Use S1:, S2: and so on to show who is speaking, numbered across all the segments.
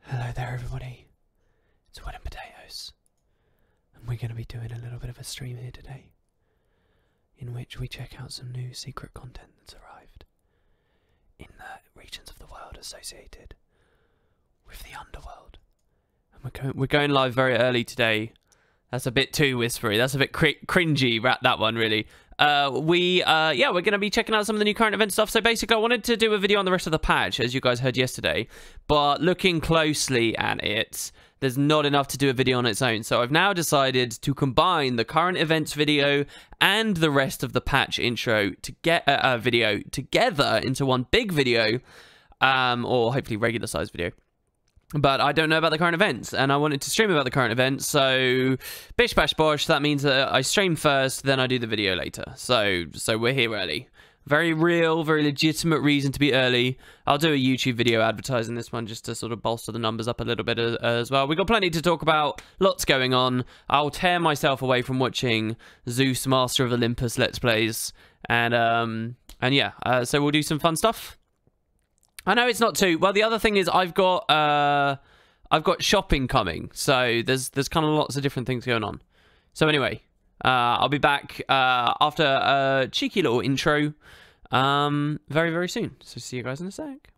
S1: Hello there everybody, it's Wood and Potatoes, and we're going to be doing a little bit of a stream here today, in which we check out some new secret content that's arrived in the regions of the world associated with the Underworld. And we're going live very early today. That's a bit too whispery, that's a bit cringy, that one really. We're going to be checking out some of the new current event stuff. So basically I wanted to do a video on the rest of the patch, as you guys heard yesterday, but looking closely at it, there's not enough to do a video on its own. So I've now decided to combine the current events video and the rest of the patch intro to get a video together into one big video, or hopefully regular size video. But I don't know about the current events, and I wanted to stream about the current events, so bish bash bosh, that means that I stream first, then I do the video later. So we're here early. Very real, very legitimate reason to be early. I'll do a YouTube video advertising this one just to sort of bolster the numbers up a little bit as well. We've got plenty to talk about, lots going on. I'll tear myself away from watching Zeus Master of Olympus Let's Plays, and yeah, so we'll do some fun stuff. I know it's not too well. The other thing is I've got shopping coming, so there's kind of lots of different things going on. So anyway, I'll be back after a cheeky little intro very soon. So see you guys in a sec.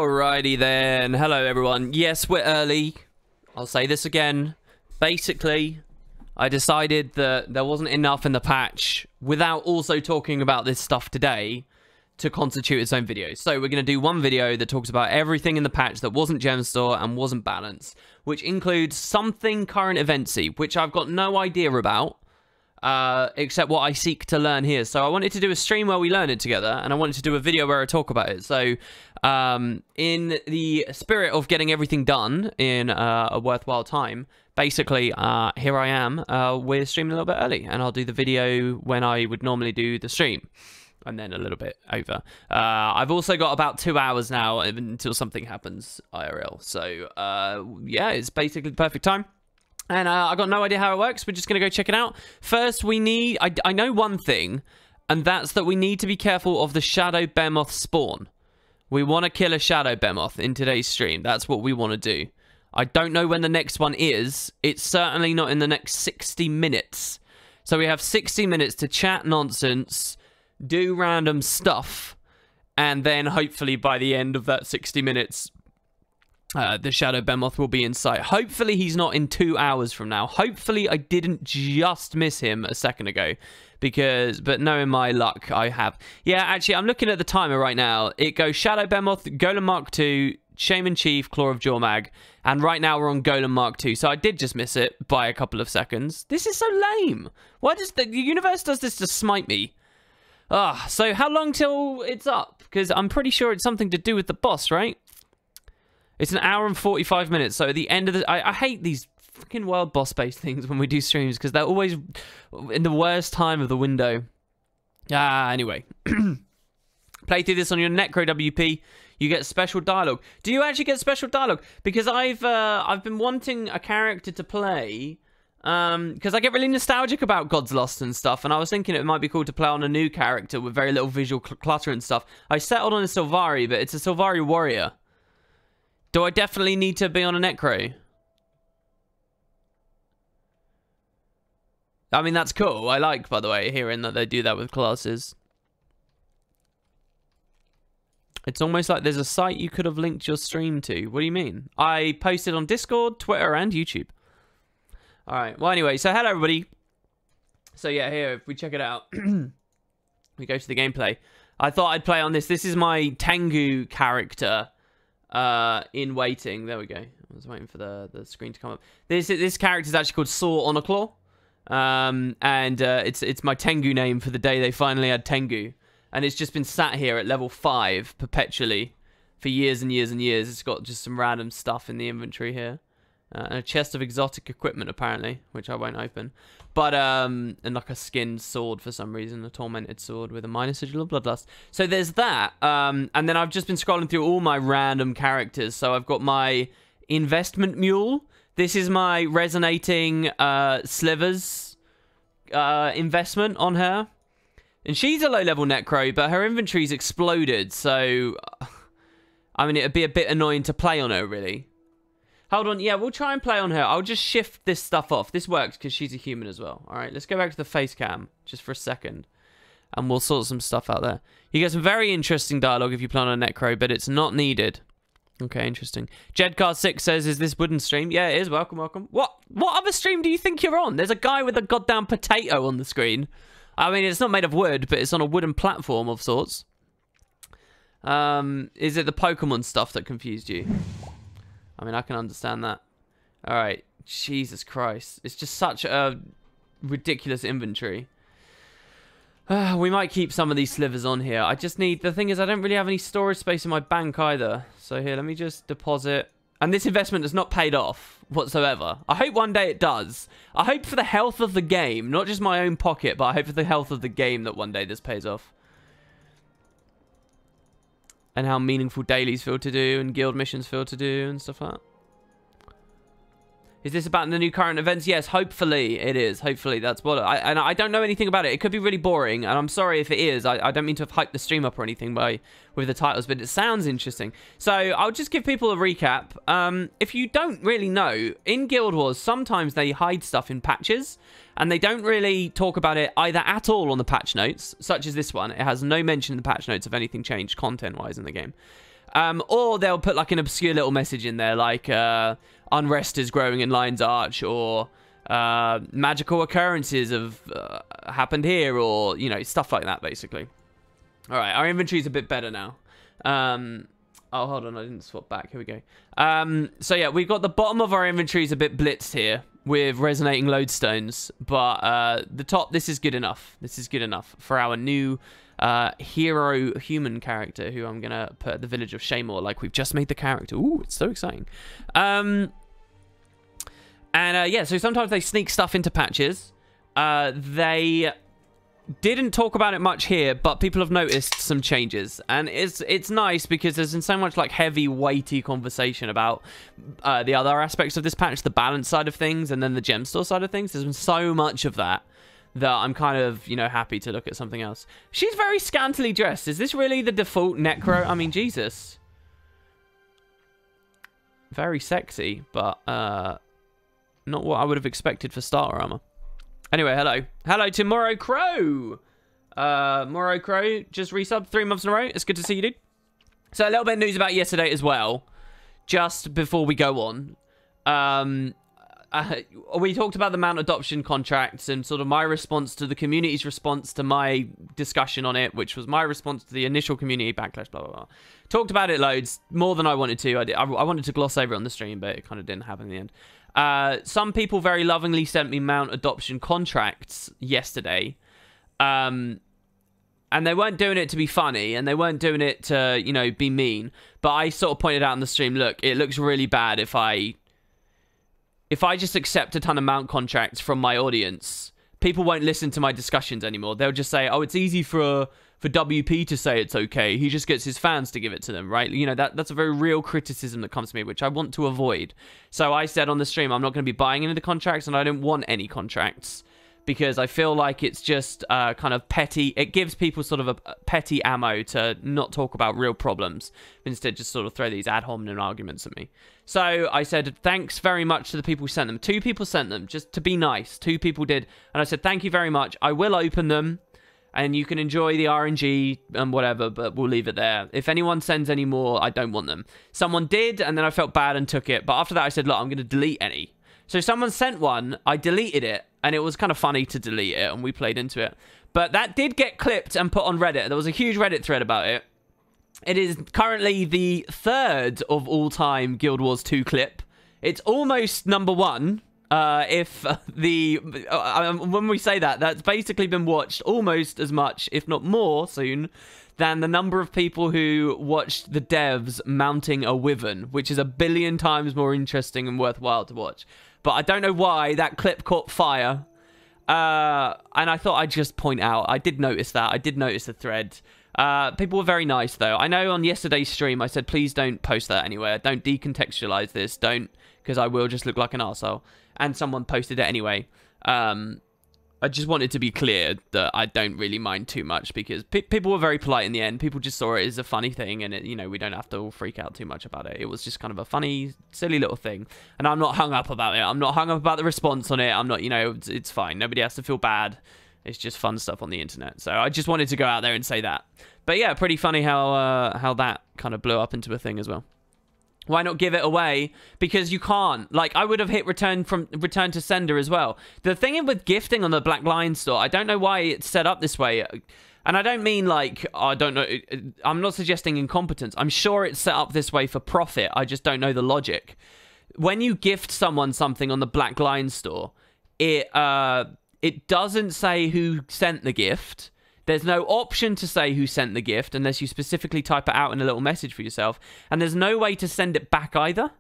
S1: Alrighty then. Hello everyone. Yes, we're early. I'll say this again. Basically, I decided that there wasn't enough in the patch without also talking about this stuff today to constitute its own video. So we're going to do one video that talks about everything in the patch that wasn't gem store and wasn't balanced, which includes something current eventsy, which I've got no idea about. Except what I seek to learn here. So I wanted to do a stream where we learn it together, and I wanted to do a video where I talk about it. So in the spirit of getting everything done in a worthwhile time, basically, here I am. We're streaming a little bit early, and I'll do the video when I would normally do the stream, and then a little bit over. I've also got about 2 hours now until something happens IRL. So yeah, it's basically the perfect time. And I got no idea how it works. We're just going to go check it out. First, we need... I know one thing, and that's that we need to be careful of the Shadow Behemoth spawn. We want to kill a Shadow Behemoth in today's stream. That's what we want to do. I don't know when the next one is. It's certainly not in the next 60 minutes. So we have 60 minutes to chat nonsense, do random stuff, and then hopefully by the end of that 60 minutes... the Shadow Behemoth will be in sight. Hopefully he's not in 2 hours from now. Hopefully I didn't just miss him a second ago. But knowing my luck, I have. Yeah, actually, I'm looking at the timer right now. It goes Shadow Behemoth, Golem Mark II, Shaman Chief, Claw of Jormag. And right now we're on Golem Mark II. So I did just miss it by a couple of seconds. This is so lame. Why does the universe does this to smite me? So how long till it's up? Because I'm pretty sure it's something to do with the boss, right? It's an hour and 45 minutes, so at the end of the... I hate these freaking world boss-based things when we do streams, because they're always in the worst time of the window. Anyway. Play through this on your Necro WP, you get special dialogue. Do you actually get special dialogue? Because I've been wanting a character to play, because I get really nostalgic about Godslost and stuff, and I was thinking it might be cool to play on a new character with very little visual clutter and stuff. I settled on a Sylvari, but it's a Sylvari warrior. Do I definitely need to be on a Necro? I mean, that's cool. I like, by the way, hearing that they do that with classes. It's almost like there's a site you could have linked your stream to. What do you mean? I posted on Discord, Twitter, and YouTube. Alright, well, anyway, so hello, everybody. So, yeah, here, if we check it out, we go to the gameplay. I thought I'd play on this. This is my Tengu character. In waiting. There we go. I was waiting for the screen to come up. This character is actually called Saw on a Claw. It's my Tengu name for the day they finally had Tengu. And it's just been sat here at level 5 perpetually for years and years and years. It's got just some random stuff in the inventory here. And a chest of exotic equipment, apparently, which I won't open. But, and like a skinned sword for some reason, a tormented sword with a minor sigil of bloodlust. So there's that. And then I've just been scrolling through all my random characters. So I've got my investment mule. This is my resonating slivers investment on her. And she's a low-level necro, but her inventory's exploded. So, I mean, it'd be a bit annoying to play on her, really. Hold on, yeah, we'll try and play on her. I'll just shift this stuff off. This works because she's a human as well. All right, let's go back to the face cam just for a second. And we'll sort some stuff out there. You get some very interesting dialogue if you play on a Necro, but it's not needed. Okay, interesting. Jedcar6 says, is this wooden stream? Yeah, it is. Welcome, welcome. What other stream do you think you're on? There's a guy with a goddamn potato on the screen. I mean, it's not made of wood, but it's on a wooden platform of sorts. Is it the Pokemon stuff that confused you? I mean, I can understand that. All right. Jesus Christ. It's just such a ridiculous inventory. We might keep some of these slivers on here. I just need... The thing is, I don't really have any storage space in my bank either. So here, let me just deposit. And this investment has not paid off whatsoever. I hope one day it does. I hope for the health of the game, not just my own pocket, but I hope for the health of the game that one day this pays off. And how meaningful dailies feel to do and guild missions feel to do and stuff like that. Is this about the new current events? Yes, hopefully it is. Hopefully that's what... And I don't know anything about it. It could be really boring, and I'm sorry if it is. I don't mean to have hyped the stream up or anything with the titles, but it sounds interesting. So I'll just give people a recap. If you don't really know, in Guild Wars, sometimes they hide stuff in patches, and they don't really talk about it either at all on the patch notes, such as this one. It has no mention in the patch notes of anything changed content-wise in the game. Or they'll put like an obscure little message in there, like unrest is growing in Lion's Arch, or magical occurrences have happened here, or, you know, stuff like that, basically. All right, our inventory's a bit better now. Oh, hold on, I didn't swap back. Here we go. So yeah, we've got the bottom of our inventory's a bit blitzed here with resonating lodestones, but the top, this is good enough. This is good enough for our new hero human character, who I'm gonna put at the village of Shaymore, like we've just made the character. Ooh, it's so exciting. Yeah, so sometimes they sneak stuff into patches. They didn't talk about it much here, but people have noticed some changes, and it's nice because there's been so much like heavy, weighty conversation about the other aspects of this patch, the balance side of things, and then the gem store side of things. There's been so much of that I'm kind of, you know, happy to look at something else. She's very scantily dressed. Is this really the default Necro? I mean, Jesus. Very sexy, but not what I would have expected for starter armor. Anyway, hello. Hello to Morrow Crow. Morrow Crow just resubbed 3 months in a row. It's good to see you, dude. So a little bit of news about yesterday as well, just before we go on. We talked about the mount adoption contracts and sort of my response to the community's response to my discussion on it, which was my response to the initial community backlash, blah, blah, blah. Talked about it loads, more than I wanted to. I wanted to gloss over it on the stream, but it kind of didn't happen in the end. Some people very lovingly sent me mount adoption contracts yesterday. And they weren't doing it to be funny, and they weren't doing it to, you know, be mean. But I sort of pointed out in the stream, look, it looks really bad if I just accept a ton of mount contracts from my audience. People won't listen to my discussions anymore. They'll just say, oh, it's easy for WP to say it's okay. He just gets his fans to give it to them, right? You know, that's a very real criticism that comes to me, which I want to avoid. So I said on the stream, I'm not going to be buying into the contracts, and I don't want any contracts, because I feel like it's just kind of petty. It gives people sort of a petty ammo to not talk about real problems, instead just sort of throw these ad hominem arguments at me. So I said, thanks very much to the people who sent them. 2 people sent them, just to be nice. 2 people did. And I said, thank you very much. I will open them, and you can enjoy the RNG and whatever, but we'll leave it there. If anyone sends any more, I don't want them. Someone did, and then I felt bad and took it. But after that, I said, look, I'm going to delete any. So someone sent one, I deleted it, and it was kind of funny to delete it, and we played into it. But that did get clipped and put on Reddit. There was a huge Reddit thread about it. It is currently the 3rd of all-time Guild Wars 2 clip. It's almost #1. When we say that, that's basically been watched almost as much, if not more soon, than the number of people who watched the devs mounting a wyvern, which is 1 billion times more interesting and worthwhile to watch. But I don't know why that clip caught fire. And I thought I'd just point out, I did notice that. I did notice the thread. People were very nice, though. I know on yesterday's stream, I said, please don't post that anywhere. Don't decontextualize this. Don't, because I will just look like an arsehole. And someone posted it anyway. I just wanted to be clear that I don't really mind too much, because people were very polite in the end. People just saw it as a funny thing, and you know, we don't have to all freak out too much about it. It was just kind of a funny, silly little thing, and I'm not hung up about it. I'm not hung up about the response on it. I'm not, you know, it's fine. Nobody has to feel bad. It's just fun stuff on the internet. So I just wanted to go out there and say that. But yeah, pretty funny how that kind of blew up into a thing as well. Why not give it away? Because you can't. Like, I would have hit return to sender as well. The thing with gifting on the Black Lion store, I don't know why it's set up this way. And I don't mean like, I don't know. I'm not suggesting incompetence. I'm sure it's set up this way for profit. I just don't know the logic. When you gift someone something on the Black Lion store, it doesn't say who sent the gift. There's no option to say who sent the gift unless you specifically type it out in a little message for yourself. And there's no way to send it back either.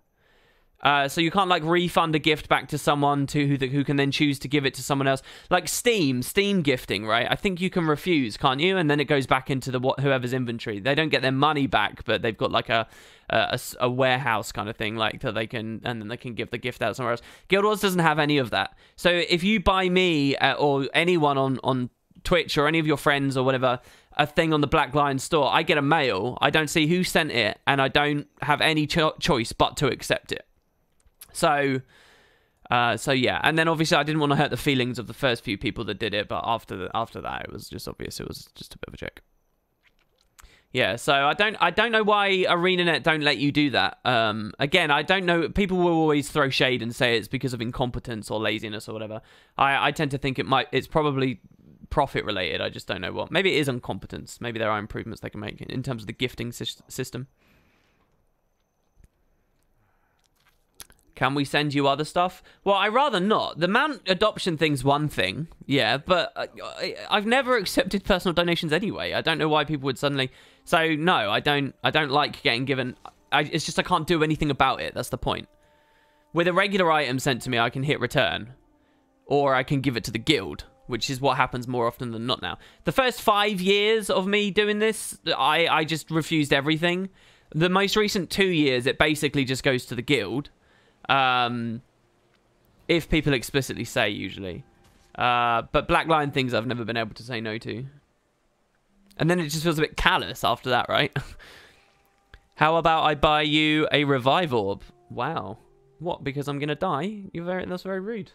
S1: So you can't, like, refund a gift back to someone who can then choose to give it to someone else. Like Steam gifting, right? I think you can refuse, can't you? And then it goes back into whoever's inventory. They don't get their money back, but they've got, like, a warehouse kind of thing, like, that they can, and then they can give the gift out somewhere else. Guild Wars doesn't have any of that. So if you buy me or anyone on Twitch or any of your friends or whatever a thing on the Black Lion store, I get a mail, I don't see who sent it, and I don't have any choice but to accept it. So yeah, and then obviously I didn't want to hurt the feelings of the first few people that did it, but after that it was just obvious it was just a bit of a joke. Yeah, so I don't know why ArenaNet don't let you do that. Again, I don't know. People will always throw shade and say it's because of incompetence or laziness or whatever. I tend to think it's probably profit related. I just don't know what. Maybe it is incompetence. Maybe there are improvements they can make in terms of the gifting system. Can we send you other stuff? Well, I'd rather not. The mount adoption thing's one thing, yeah, but I've never accepted personal donations anyway. I don't know why people would suddenly. So no, I don't like getting given. It's just I can't do anything about it. That's the point. With a regular item sent to me, I can hit return, or I can give it to the guild, which is what happens more often than not now. The first 5 years of me doing this, I just refused everything. The most recent 2 years, it basically just goes to the guild. If people explicitly say, usually. But Black Lion things I've never been able to say no to. And then it just feels a bit callous after that, right? How about I buy you a revive orb? Wow. What, because I'm gonna die? That's very rude.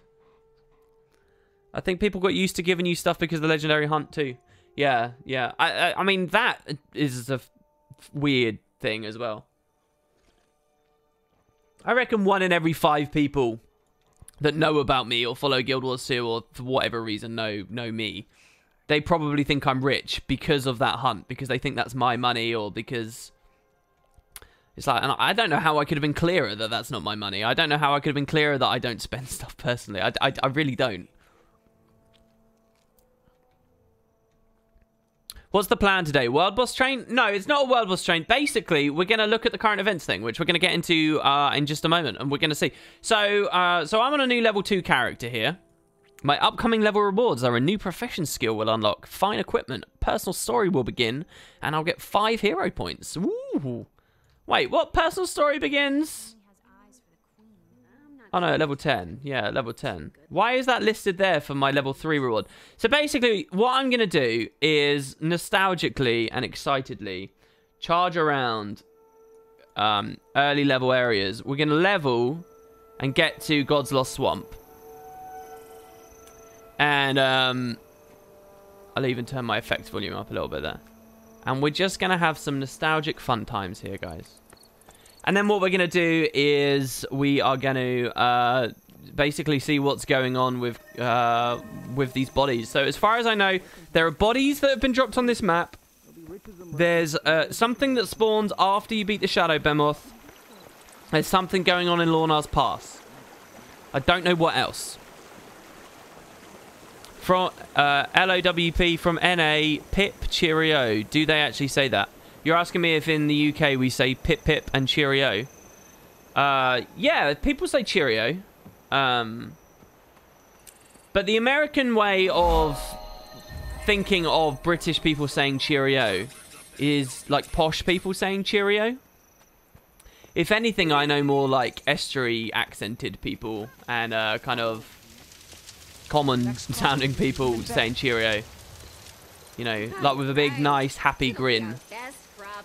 S1: I think people got used to giving you stuff because of the legendary hunt too. Yeah, yeah. I mean, that is a weird thing as well. I reckon 1 in every 5 people that know about me or follow Guild Wars 2 or for whatever reason know me, they probably think I'm rich because of that hunt, because they think that's my money, or because it's like, and I don't know how I could have been clearer that that's not my money. I don't know how I could have been clearer that I don't spend stuff personally. I really don't. What's the plan today? World Boss Train? No, it's not a World Boss Train. Basically, we're going to look at the current events thing, which we're going to get into in just a moment, and we're going to see. So I'm on a new level 2 character here. My upcoming level rewards are a new profession skill will unlock, fine equipment, personal story will begin, and I'll get 5 hero points. Ooh. Wait, what personal story begins? Oh no, level 10. Yeah, level 10. Why is that listed there for my level 3 reward? So basically, what I'm going to do is nostalgically and excitedly charge around early level areas. We're going to level and get to Godslost Swamp. And I'll even turn my effects volume up a little bit there. And we're just going to have some nostalgic fun times here, guys. And then what we're going to do is we are going to basically see what's going on with these bodies. So as far as I know, there are bodies that have been dropped on this map. There's something that spawns after you beat the Shadow Behemoth. There's something going on in Lornar's Pass. I don't know what else. From LOWP from NA, Pip, cheerio. Do they actually say that? You're asking me if in the UK we say pip pip and cheerio. Yeah, people say cheerio. But the American way of thinking of British people saying cheerio is like posh people saying cheerio. If anything, I know more like estuary accented people and kind of common sounding people saying cheerio. You know, like with a big, nice, happy grin.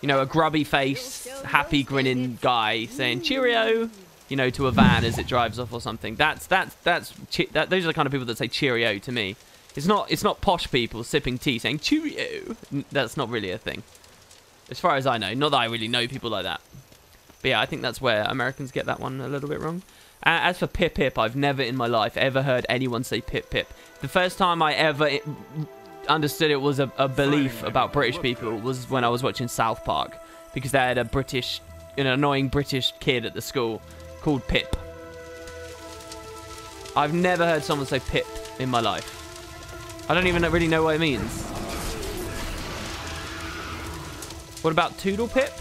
S1: You know, a grubby face, happy grinning guy saying cheerio, you know, to a van as it drives off or something. Those are the kind of people that say cheerio to me. It's not posh people sipping tea saying cheerio. That's not really a thing. As far as I know. Not that I really know people like that. But yeah, I think that's where Americans get that one a little bit wrong. As for pip pip, I've never in my life ever heard anyone say pip pip. The first time I ever understood it was a belief about British people was when I was watching South Park, because they had an annoying British kid at the school called Pip. I've never heard someone say Pip in my life. I don't even really know what it means. What about Toodle Pip?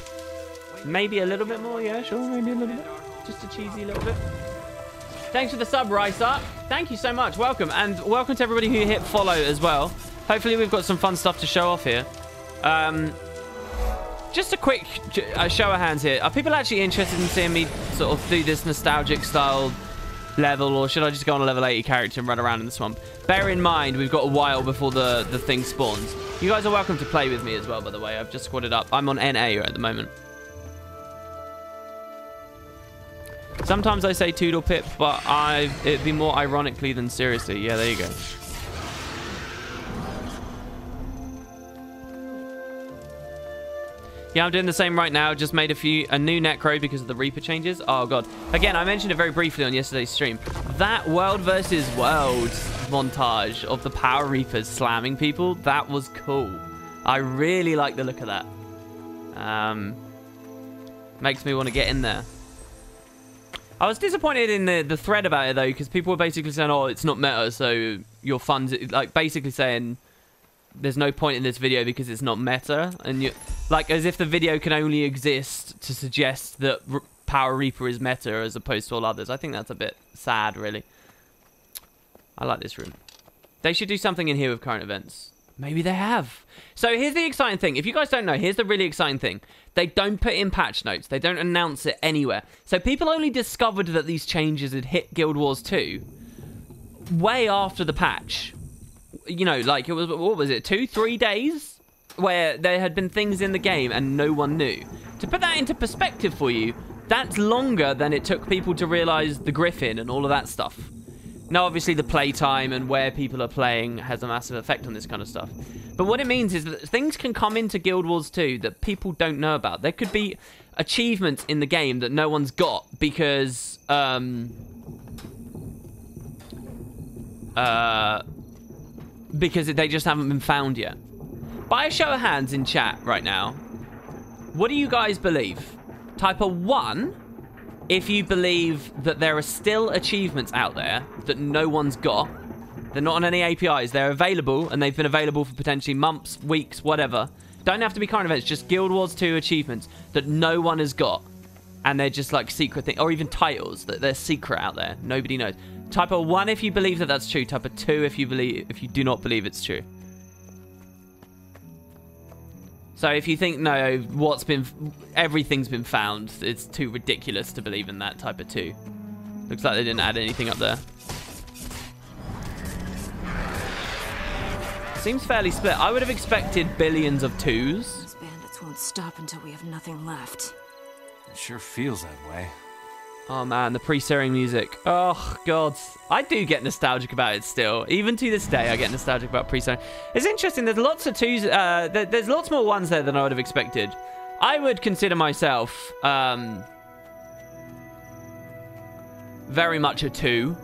S1: Maybe a little bit more, yeah, sure, maybe a little bit. Just a cheesy little bit. Thanks for the sub, Risa. Thank you so much. Welcome. And welcome to everybody who hit follow as well. Hopefully we've got some fun stuff to show off here. Just a quick show of hands here. Are people actually interested in seeing me sort of do this nostalgic style level, or should I just go on a level 80 character and run around in the swamp? Bear in mind, we've got a while before the thing spawns. You guys are welcome to play with me as well, by the way. I've just squatted up. I'm on NA at the moment. Sometimes I say Toodle Pip, but it'd be more ironically than seriously. Yeah, there you go. Yeah, I'm doing the same right now. Just made a new necro because of the Reaper changes. Oh, God. Again, I mentioned it very briefly on yesterday's stream. That World versus World montage of the Power Reapers slamming people, that was cool. I really like the look of that. Makes me want to get in there. I was disappointed in the thread about it, though, because people were basically saying, oh, it's not meta, so your funds... Like, basically saying... There's no point in this video because it's not meta, and you like as if the video can only exist to suggest that Power Reaper is meta as opposed to all others. I think that's a bit sad, really. I like this room. They should do something in here with current events. Maybe they have. So here's the exciting thing. If you guys don't know, here's the really exciting thing. They don't put in patch notes. They don't announce it anywhere. So people only discovered that these changes had hit Guild Wars 2 way after the patch. You know, like it was, what was it, 2-3 days where there had been things in the game and no one knew. To put that into perspective for you, that's longer than it took people to realize the Griffin and all of that stuff. Now, obviously, the playtime and where people are playing has a massive effect on this kind of stuff. But what it means is that things can come into Guild Wars 2 that people don't know about. There could be achievements in the game that no one's got because, because they just haven't been found yet. By a show of hands in chat right now, what do you guys believe? Type a 1 if you believe that there are still achievements out there that no one's got. They're not on any APIs. They're available, and they've been available for potentially months, weeks, whatever. Don't have to be current events, just Guild Wars 2 achievements that no one has got. And they're just like secret things, or even titles that they're secret out there. Nobody knows. Type a 1 if you believe that that's true. Type a 2 if you do not believe it's true. So if you think no, everything's been found, it's too ridiculous to believe in that. Type of 2. Looks like they didn't add anything up there. Seems fairly split. I would have expected billions of 2s.
S2: These bandits won't stop until we have nothing left.
S3: It sure feels that way.
S1: Oh man, the pre-searing music. Oh god, I do get nostalgic about it still. Even to this day, I get nostalgic about pre-searing. It's interesting. There's lots of 2s. There's lots more 1s there than I would have expected. I would consider myself very much a 2.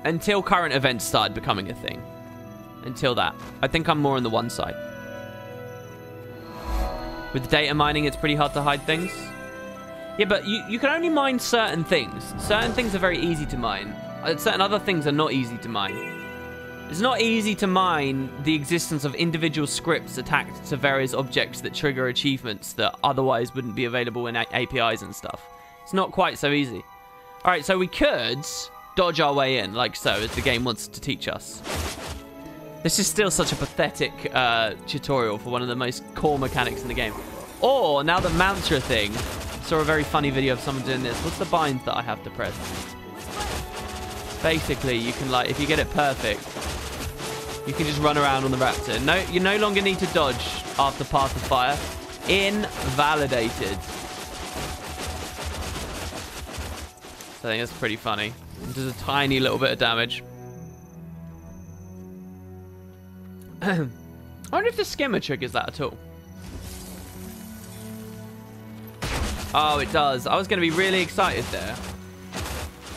S1: Until current events started becoming a thing. Until that, I think I'm more on the 1 side. With data mining, it's pretty hard to hide things. Yeah, but you can only mine certain things. Certain things are very easy to mine. Certain other things are not easy to mine. It's not easy to mine the existence of individual scripts attached to various objects that trigger achievements that otherwise wouldn't be available in APIs and stuff. It's not quite so easy. All right, so we could dodge our way in, like so, as the game wants to teach us. This is still such a pathetic tutorial for one of the most core mechanics in the game. Or, now the mantra thing. I saw a very funny video of someone doing this. What's the bind that I have to press? Basically, you can, like, if you get it perfect, you can just run around on the raptor. No, you no longer need to dodge after Path of Fire. Invalidated. So I think that's pretty funny. It does a tiny little bit of damage. I wonder if the skimmer triggers that at all. Oh, it does. I was going to be really excited there.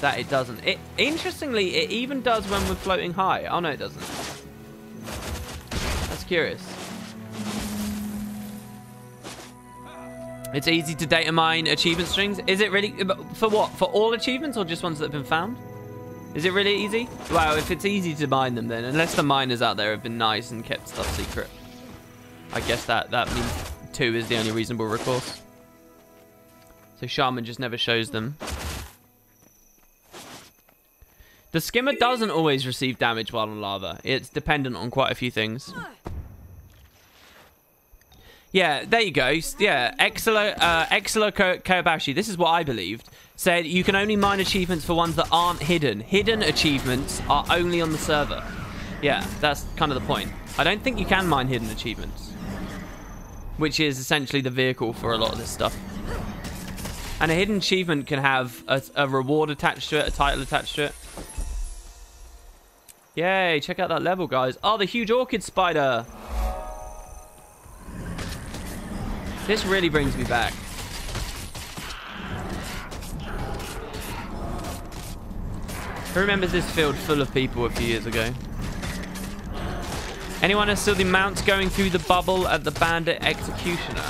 S1: That it doesn't. Interestingly, it even does when we're floating high. Oh, no, it doesn't. That's curious. It's easy to data mine achievement strings. Is it really? For what? For all achievements or just ones that have been found? Is it really easy? Wow, if it's easy to mine them then, unless the miners out there have been nice and kept stuff secret. I guess that means 2 is the only reasonable recourse. So Shaman just never shows them. The skimmer doesn't always receive damage while on lava. It's dependent on quite a few things. Yeah, there you go. Yeah, Exila Kobayashi, this is what I believed, said you can only mine achievements for ones that aren't hidden. Hidden achievements are only on the server. Yeah, that's kind of the point. I don't think you can mine hidden achievements, which is essentially the vehicle for a lot of this stuff. And a hidden achievement can have a reward attached to it, a title attached to it. Yay, check out that level, guys. Oh, the huge orchid spider. This really brings me back. Who remembers this field full of people a few years ago? Anyone has still the mounts going through the bubble at the Bandit Executioner?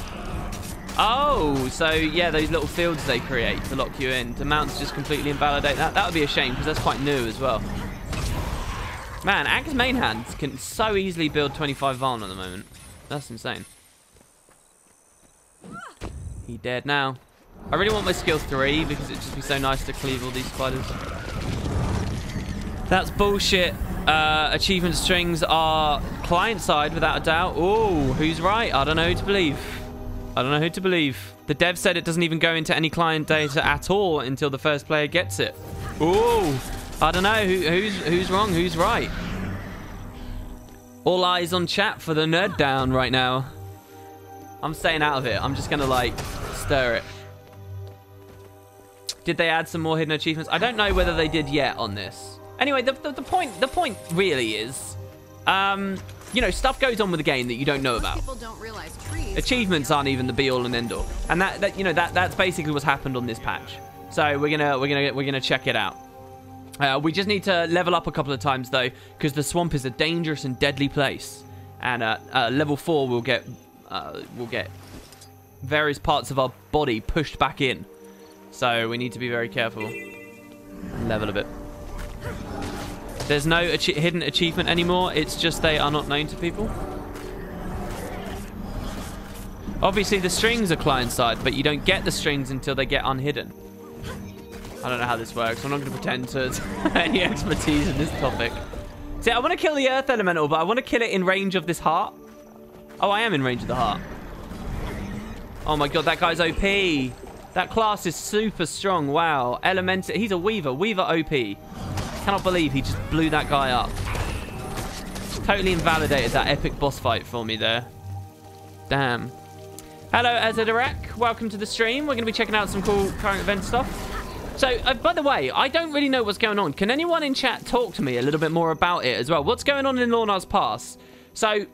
S1: Oh, so yeah, those little fields they create to lock you in. Do mounts just completely invalidate that? That would be a shame because that's quite new as well. Man, Axe main hands can so easily build 25 Vuln at the moment. That's insane. He dead now. I really want my skill 3 because it'd just be so nice to cleave all these spiders. That's bullshit. Achievement strings are client side without a doubt. Ooh, who's right? I don't know who to believe. I don't know who to believe. The dev said it doesn't even go into any client data at all until the first player gets it. Ooh, I don't know who's wrong, who's right. All eyes on chat for the nerd down right now. I'm staying out of it. I'm just gonna like stir it. Did they add some more hidden achievements? I don't know whether they did yet on this. Anyway, the point really is, you know, stuff goes on with the game that you don't know about.
S2: People don't realize trees
S1: Achievements aren't even the be all and end all, and that you know that's basically what's happened on this patch. So we're gonna check it out. We just need to level up a couple of times though, because the swamp is a dangerous and deadly place. And level 4 we'll get various parts of our body pushed back in. So we need to be very careful. Level a bit. There's no hidden achievement anymore. It's just they are not known to people. Obviously, the strings are client-side, but you don't get the strings until they get unhidden. I don't know how this works. I'm not going to pretend to have any expertise in this topic. See, I want to kill the Earth Elemental, but I want to kill it in range of this heart. Oh, I am in range of the heart. Oh my god, that guy's OP. That class is super strong. Wow. Elemental. He's a Weaver. Weaver OP. Cannot believe he just blew that guy up. Totally invalidated that epic boss fight for me there. Damn. Hello, Azadarak. Welcome to the stream. We're going to be checking out some cool current event stuff. So, by the way, I don't really know what's going on. Can anyone in chat talk to me a little bit more about it as well? What's going on in Lorna's Pass? So,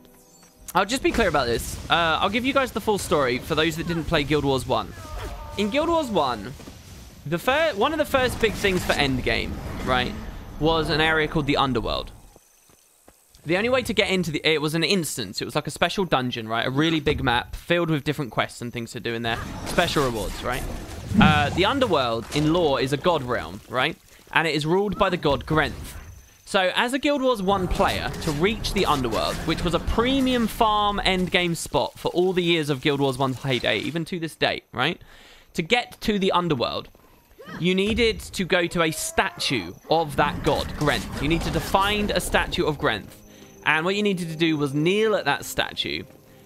S1: I'll just be clear about this. I'll give you guys the full story for those that didn't play Guild Wars 1. In Guild Wars 1, one of the first big things for endgame, right, was an area called the Underworld. The only way to get into it was an instance. It was like a special dungeon, right? A really big map filled with different quests and things to do in there. Special rewards, right? The Underworld in lore is a god realm, right? And it is ruled by the god Grenth. So as a Guild Wars 1 player, to reach the Underworld, which was a premium farm endgame spot for all the years of Guild Wars 1's heyday, even to this date, right? To get to the Underworld, you needed to go to a statue of that god, Grenth. You needed to find a statue of Grenth. And what you needed to do was kneel at that statue.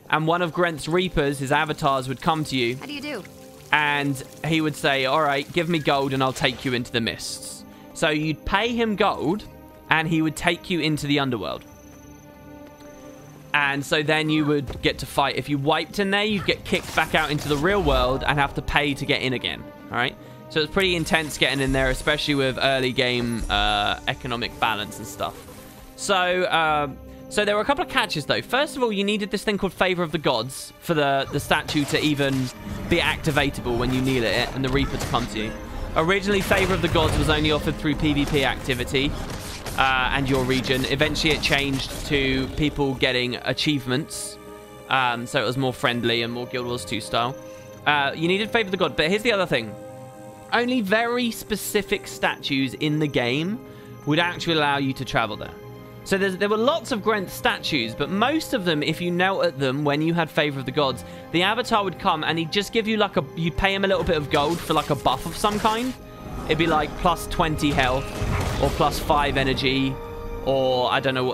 S1: And one of Grenth's Reapers, his avatars, would come to you.
S2: How do you do?
S1: And he would say, all right, give me gold and I'll take you into the mists. So you'd pay him gold and he would take you into the Underworld. And so then you would get to fight. If you wiped in there, you'd get kicked back out into the real world and have to pay to get in again. All right? So it's pretty intense getting in there, especially with early game economic balance and stuff. So so there were a couple of catches, though. First of all, you needed this thing called Favor of the Gods for the statue to even be activatable when you kneel at it and the Reaper to come to you. Originally, Favor of the Gods was only offered through PvP activity and your region. Eventually, it changed to people getting achievements. So it was more friendly and more Guild Wars 2 style. You needed Favor of the God, but here's the other thing. Only very specific statues in the game would actually allow you to travel there. So there were lots of Grenth statues, but most of them, if you knelt at them when you had Favor of the Gods, the avatar would come and he'd just give you like you'd pay him a little bit of gold for like a buff of some kind. It'd be like plus 20 health or plus 5 energy or I don't know,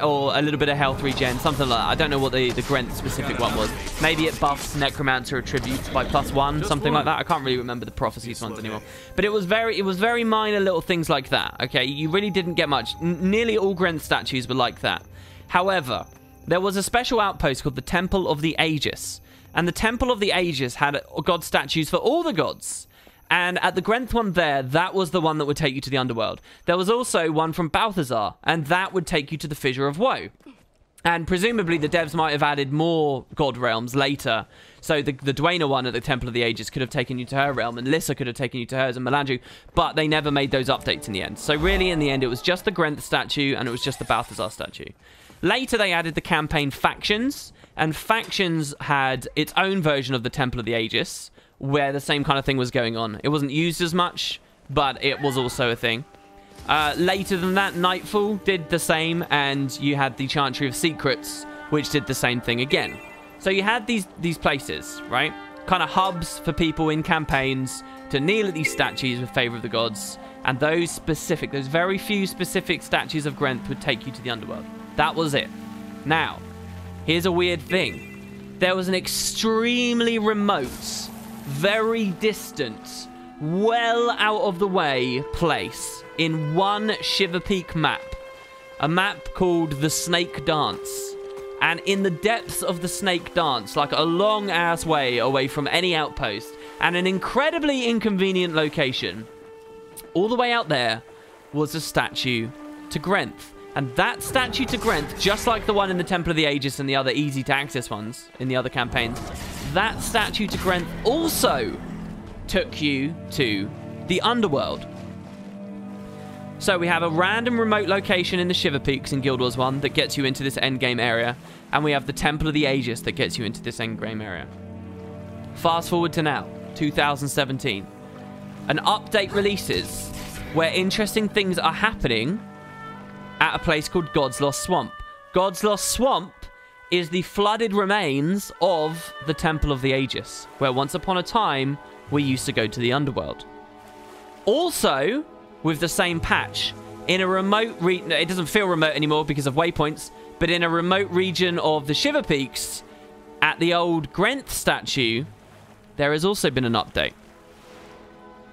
S1: or a little bit of health regen, something like that. I don't know what the Grenth specific one was. Maybe it buffs Necromancer attributes by +1, something like that. I can't really remember the Prophecies ones anymore. But it was very minor little things like that, okay? You really didn't get much. Nearly all Grenth statues were like that. However, there was a special outpost called the Temple of the Aegis. And the Temple of the Aegis had god statues for all the gods. And at the Grenth one there, that was the one that would take you to the Underworld. There was also one from Balthazar, and that would take you to the Fissure of Woe.
S4: And presumably the devs might have added more god realms later. So the Dwayna one at the Temple of the Ages could have taken you to her realm, and Lissa could have taken you to hers, and Melandru, but they never made those updates in the end. So really, in the end, it was just the Grenth statue, and it was just the Balthazar statue. Later, they added the campaign factions, and factions had its own version of the Temple of the Aegis, where the same kind of thing was going on. It wasn't used as much, but it was also a thing. Later than that, Nightfall did the same, and you had the Chantry of Secrets, which did the same thing again. So you had these places, right? Kind of hubs for people in campaigns to kneel at these statues with favor of the gods, and those very few specific statues of Grenth would take you to the Underworld. That was it. Now, here's a weird thing. There was an extremely remote, very distant, well out of the way place in one Shiver Peak map. A map called the Snake Dance. And in the depths of the Snake Dance, like a long ass way away from any outpost, and an incredibly inconvenient location, all the way out there was a statue to Grenth. And that statue to Grenth, just like the one in the Temple of the Aegis and the other easy to access ones in the other campaigns, that statue to Grenth also took you to the Underworld. So we have a random remote location in the Shiver Peaks in Guild Wars 1 that gets you into this endgame area, and we have the Temple of the Aegis that gets you into this endgame area. Fast forward to now, 2017. An update releases where interesting things are happening at a place called Godslost Swamp. Godslost Swamp is the flooded remains of the Temple of the Aegis, where once upon a time we used to go to the Underworld. Also, with the same patch, in a remote region, it doesn't feel remote anymore because of waypoints, but in a remote region of the Shiver Peaks, at the old Grenth statue, there has also been an update.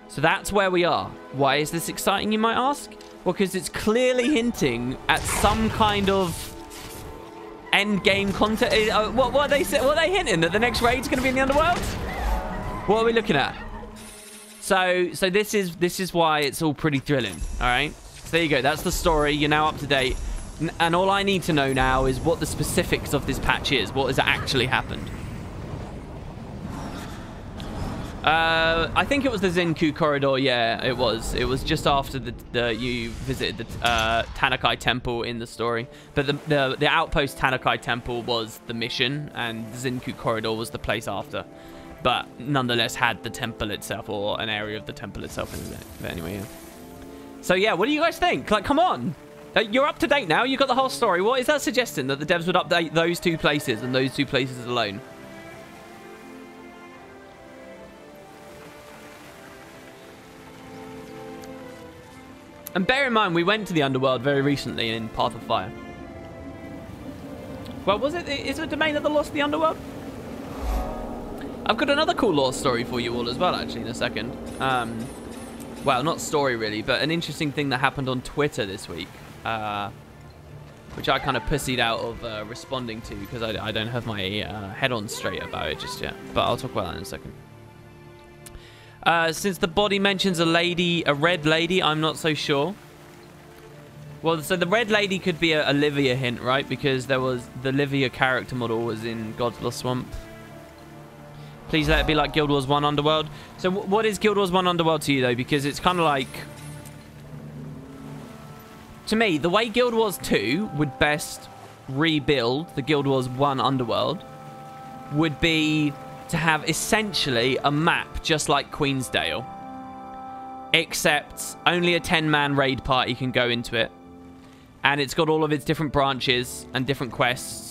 S4: So that's where we are. Why is this exciting, you might ask? Well, because it's clearly hinting at some kind of end game content. What are they hinting? That the next raid's going to be in the Underworld? What are we looking at? So this is why it's all pretty thrilling. All right. So there you go. That's the story. You're now up to date, and all I need to know now is what the specifics of this patch is. What has actually happened? I think it was the Zenku corridor. Yeah, it was. It was just after you visited the Tanakai Temple in the story. But the outpost Tanakai Temple was the mission, and the Zenku corridor was the place after. But nonetheless had the temple itself, or an area of the temple itself in it. But anyway, yeah. So yeah, what do you guys think? Like, come on. You're up to date now. You got the whole story. What is that suggesting? That the devs would update those two places and those two places alone? And bear in mind, we went to the Underworld very recently in Path of Fire. Well, was it? Is it Domain of the Lost, the Underworld? I've got another cool lore story for you all as well, actually, in a second. Well, not story really, but an interesting thing that happened on Twitter this week, which I kind of pussied out of responding to because I don't have my head on straight about it just yet. But I'll talk about that in a second. Since the body mentions a red lady, I'm not so sure. Well, so the red lady could be a Livia hint, right? Because there was the Livia character model was in Godslost Swamp. Please let it be like Guild Wars 1 Underworld. So what is Guild Wars 1 Underworld to you, though? Because it's kind of like... To me, the way Guild Wars 2 would best rebuild the Guild Wars 1 Underworld would be to have essentially a map just like Queensdale. Except only a 10-man raid party can go into it. And it's got all of its different branches and different quests.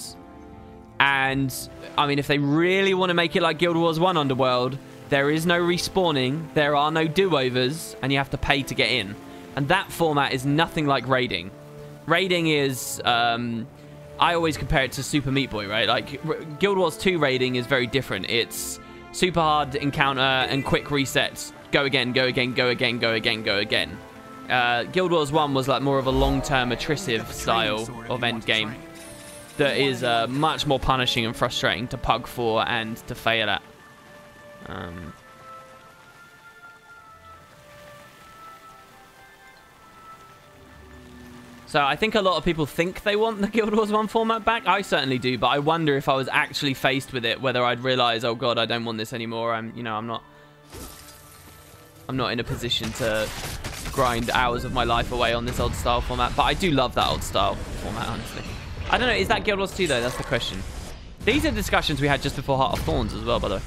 S4: And, I mean, if they really want to make it like Guild Wars 1 Underworld, there is no respawning, there are no do-overs, and you have to pay to get in. And that format is nothing like raiding. Raiding is, I always compare it to Super Meat Boy, right? Like, Guild Wars 2 raiding is very different. It's super hard encounter and quick resets. Go again, go again, go again, go again, go again. Guild Wars 1 was like more of a long-term attritive style of endgame that is much more punishing and frustrating to pug for and to fail at. So I think a lot of people think they want the Guild Wars 1 format back. I certainly do, but I wonder if I was actually faced with it, whether I'd realize, oh god, I don't want this anymore. I'm not in a position to grind hours of my life away on this old style format. But I do love that old style format, honestly. I don't know, is that Guild Wars 2 though? That's the question. These are discussions we had just before Heart of Thorns as well, by the way.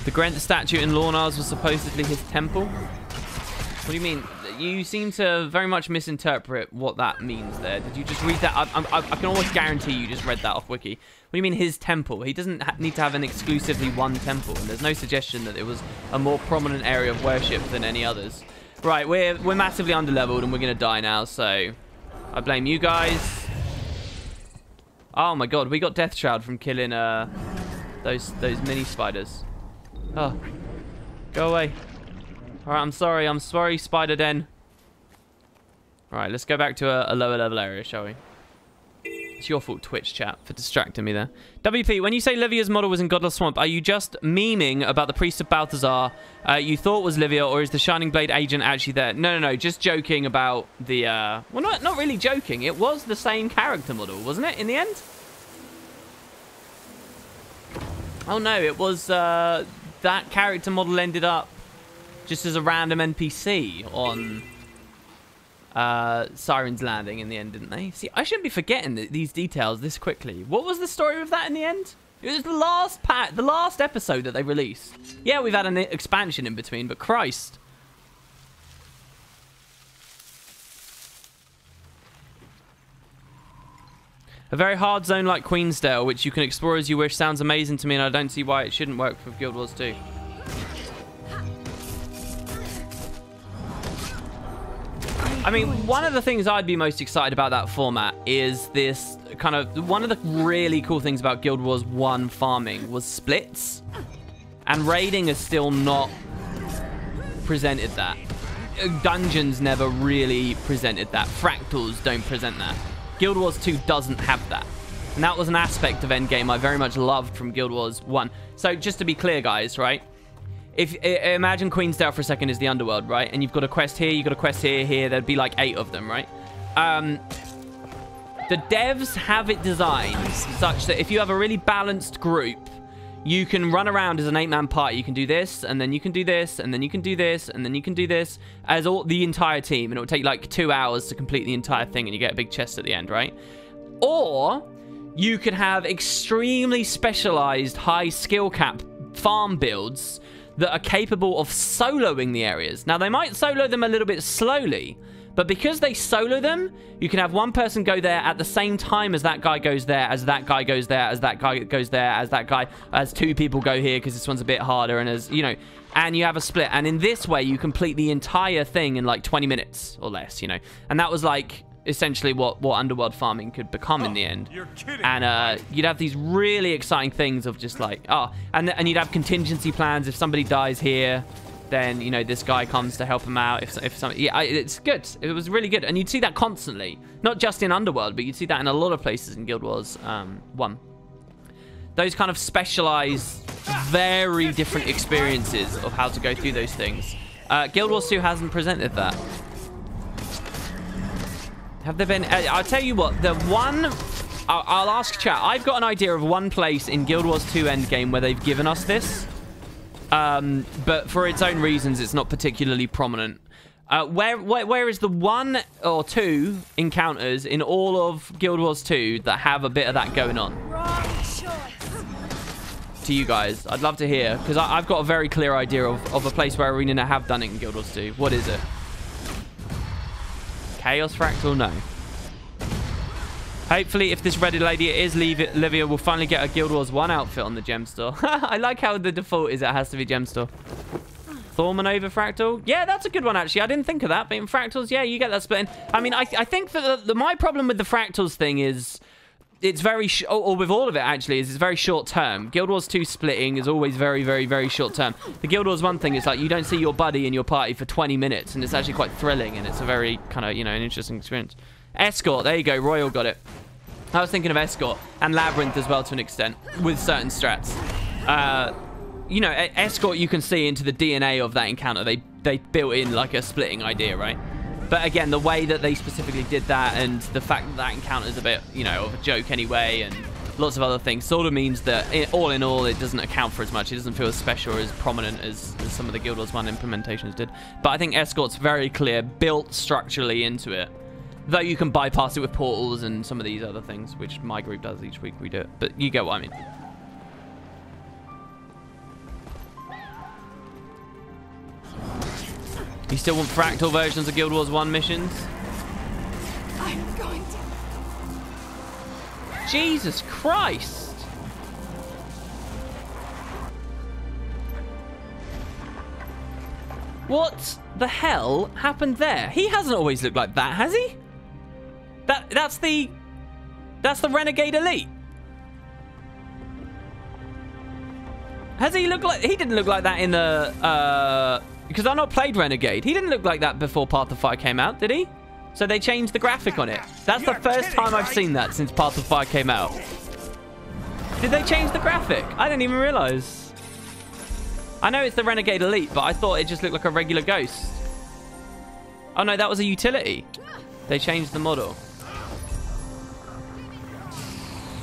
S4: The Grent statue in Lornar's was supposedly his temple. What do you mean? You seem to very much misinterpret what that means there. Did you just read that? I can almost guarantee you just read that off Wiki. What do you mean his temple? He doesn't need to have an exclusively one temple. And there's no suggestion that it was a more prominent area of worship than any others. Right, we're massively underleveled and we're going to die now, so I blame you guys. Oh my god, we got Death Shroud from killing those mini spiders. Oh, go away. Alright, I'm sorry, Spider Den. Alright, let's go back to a lower level area, shall we? It's your fault, Twitch chat, for distracting me there. WP, when you say Livia's model was in Godless Swamp, are you just memeing about the Priest of Balthazar you thought was Livia, or is the Shining Blade agent actually there? No, just joking about the, well, not really joking. It was the same character model, wasn't it, in the end? Oh no, it was, that character model ended up just as a random NPC on Siren's Landing in the end, didn't they? See, I shouldn't be forgetting these details this quickly. What was the story of that in the end? It was the last episode that they released. Yeah, we've had an expansion in between, but Christ. A very hard zone like Queensdale, which you can explore as you wish, sounds amazing to me, and I don't see why it shouldn't work for Guild Wars 2. I mean, one of the things I'd be most excited about that format is this kind of... One of the really cool things about Guild Wars 1 farming was splits. And raiding has still not presented that. Dungeons never really presented that. Fractals don't present that. Guild Wars 2 doesn't have that. And that was an aspect of Endgame I very much loved from Guild Wars 1. So just to be clear, guys, right? If imagine Queensdale for a second is the Underworld, right? And you've got a quest here, you've got a quest here. There'd be like 8 of them, right? The devs have it designed such that if you have a really balanced group, you can run around as an 8-man party. You can do this, and then you can do this, and then you can do this, and then you can do this as the entire team. And it will take like 2 hours to complete the entire thing, and you get a big chest at the end, right? Or you could have extremely specialized high skill cap farm builds that are capable of soloing the areas. Now, they might solo them a little bit slowly, but because they solo them, you can have one person go there at the same time as that guy goes there, as that guy goes there, as that guy goes there, as that guy, as 2 people go here because this one's a bit harder, and as, you know, and you have a split. And in this way, you complete the entire thing in like 20 minutes or less, you know. And that was like essentially what Underworld farming could become in the end. You're kidding. And you'd have these really exciting things of just like, and you'd have contingency plans. If somebody dies here, then, you know, this guy comes to help him out. If somebody, yeah, it's good. It was really good. And you'd see that constantly, not just in Underworld, but you'd see that in a lot of places in Guild Wars 1. Those kind of specialized, very different experiences of how to go through those things. Guild Wars 2 hasn't presented that. Have there been... I'll tell you what, the one... I'll ask chat. I've got an idea of one place in Guild Wars 2 Endgame where they've given us this. But for its own reasons, it's not particularly prominent. Where is the 1 or 2 encounters in all of Guild Wars 2 that have a bit of that going on? To you guys. I'd love to hear, because I've got a very clear idea of a place where Arena have done it in Guild Wars 2. What is it? Chaos Fractal? No. Hopefully, if this Red Lady is Livia, we'll finally get a Guild Wars 1 outfit on the gem store. I like how the default is it has to be gem store. Thorman over Fractal? Yeah, that's a good one, actually. I didn't think of that, but in Fractals, yeah, you get that split in. I mean, I think that my problem with the Fractals thing is it's very... or with all of it, actually, is it's very short term. Guild Wars 2 splitting is always very, very, very short term. The Guild Wars 1 thing is like you don't see your buddy in your party for 20 minutes, and it's actually quite thrilling, and it's a very kind of, you know, an interesting experience. Escort, there you go. Royal got it. I was thinking of Escort and Labyrinth as well to an extent with certain strats. you know, Escort, you can see into the DNA of that encounter. They built in like a splitting idea, right? But again, the way that they specifically did that and the fact that that encounter is a bit, you know, of a joke anyway, and lots of other things, sort of means that all in all, it doesn't account for as much. It doesn't feel as special or as prominent as some of the Guild Wars 1 implementations did. But I think Escort's very clear, built structurally into it. Though you can bypass it with portals and some of these other things, which my group does each week we do it. But you get what I mean. You still want fractal versions of Guild Wars 1 missions?
S2: I'm going to...
S4: Jesus Christ! What the hell happened there? He hasn't always looked like that, has he? That's the Renegade Elite. Has he looked like... He didn't look like that in the... Because I've not played Renegade. He didn't look like that before Path of Fire came out, did he? So they changed the graphic on it. That's the first time I've seen that since Path of Fire came out. Did they change the graphic? I didn't even realize. I know it's the Renegade Elite, but I thought it just looked like a regular ghost. Oh no, that was a utility. They changed the model.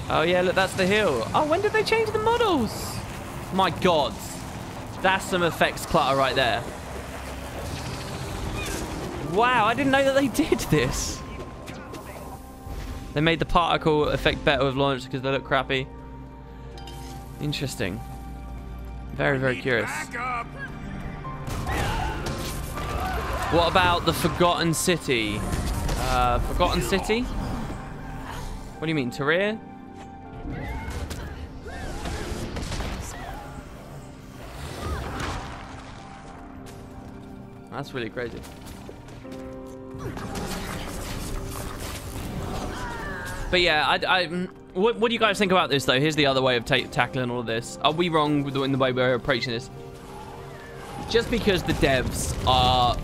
S4: Oh yeah, look, that's the hill. Oh, when did they change the models? My God. That's some effects clutter right there. Wow, I didn't know that they did this. They made the particle effect better with launch because they look crappy. Interesting. Very, very curious. What about the Forgotten City? Forgotten City? What do you mean, Tyria? That's really crazy. But yeah, what do you guys think about this, though? Here's the other way of tackling all of this. Are we wrong in the way we're approaching this? Just because the devs are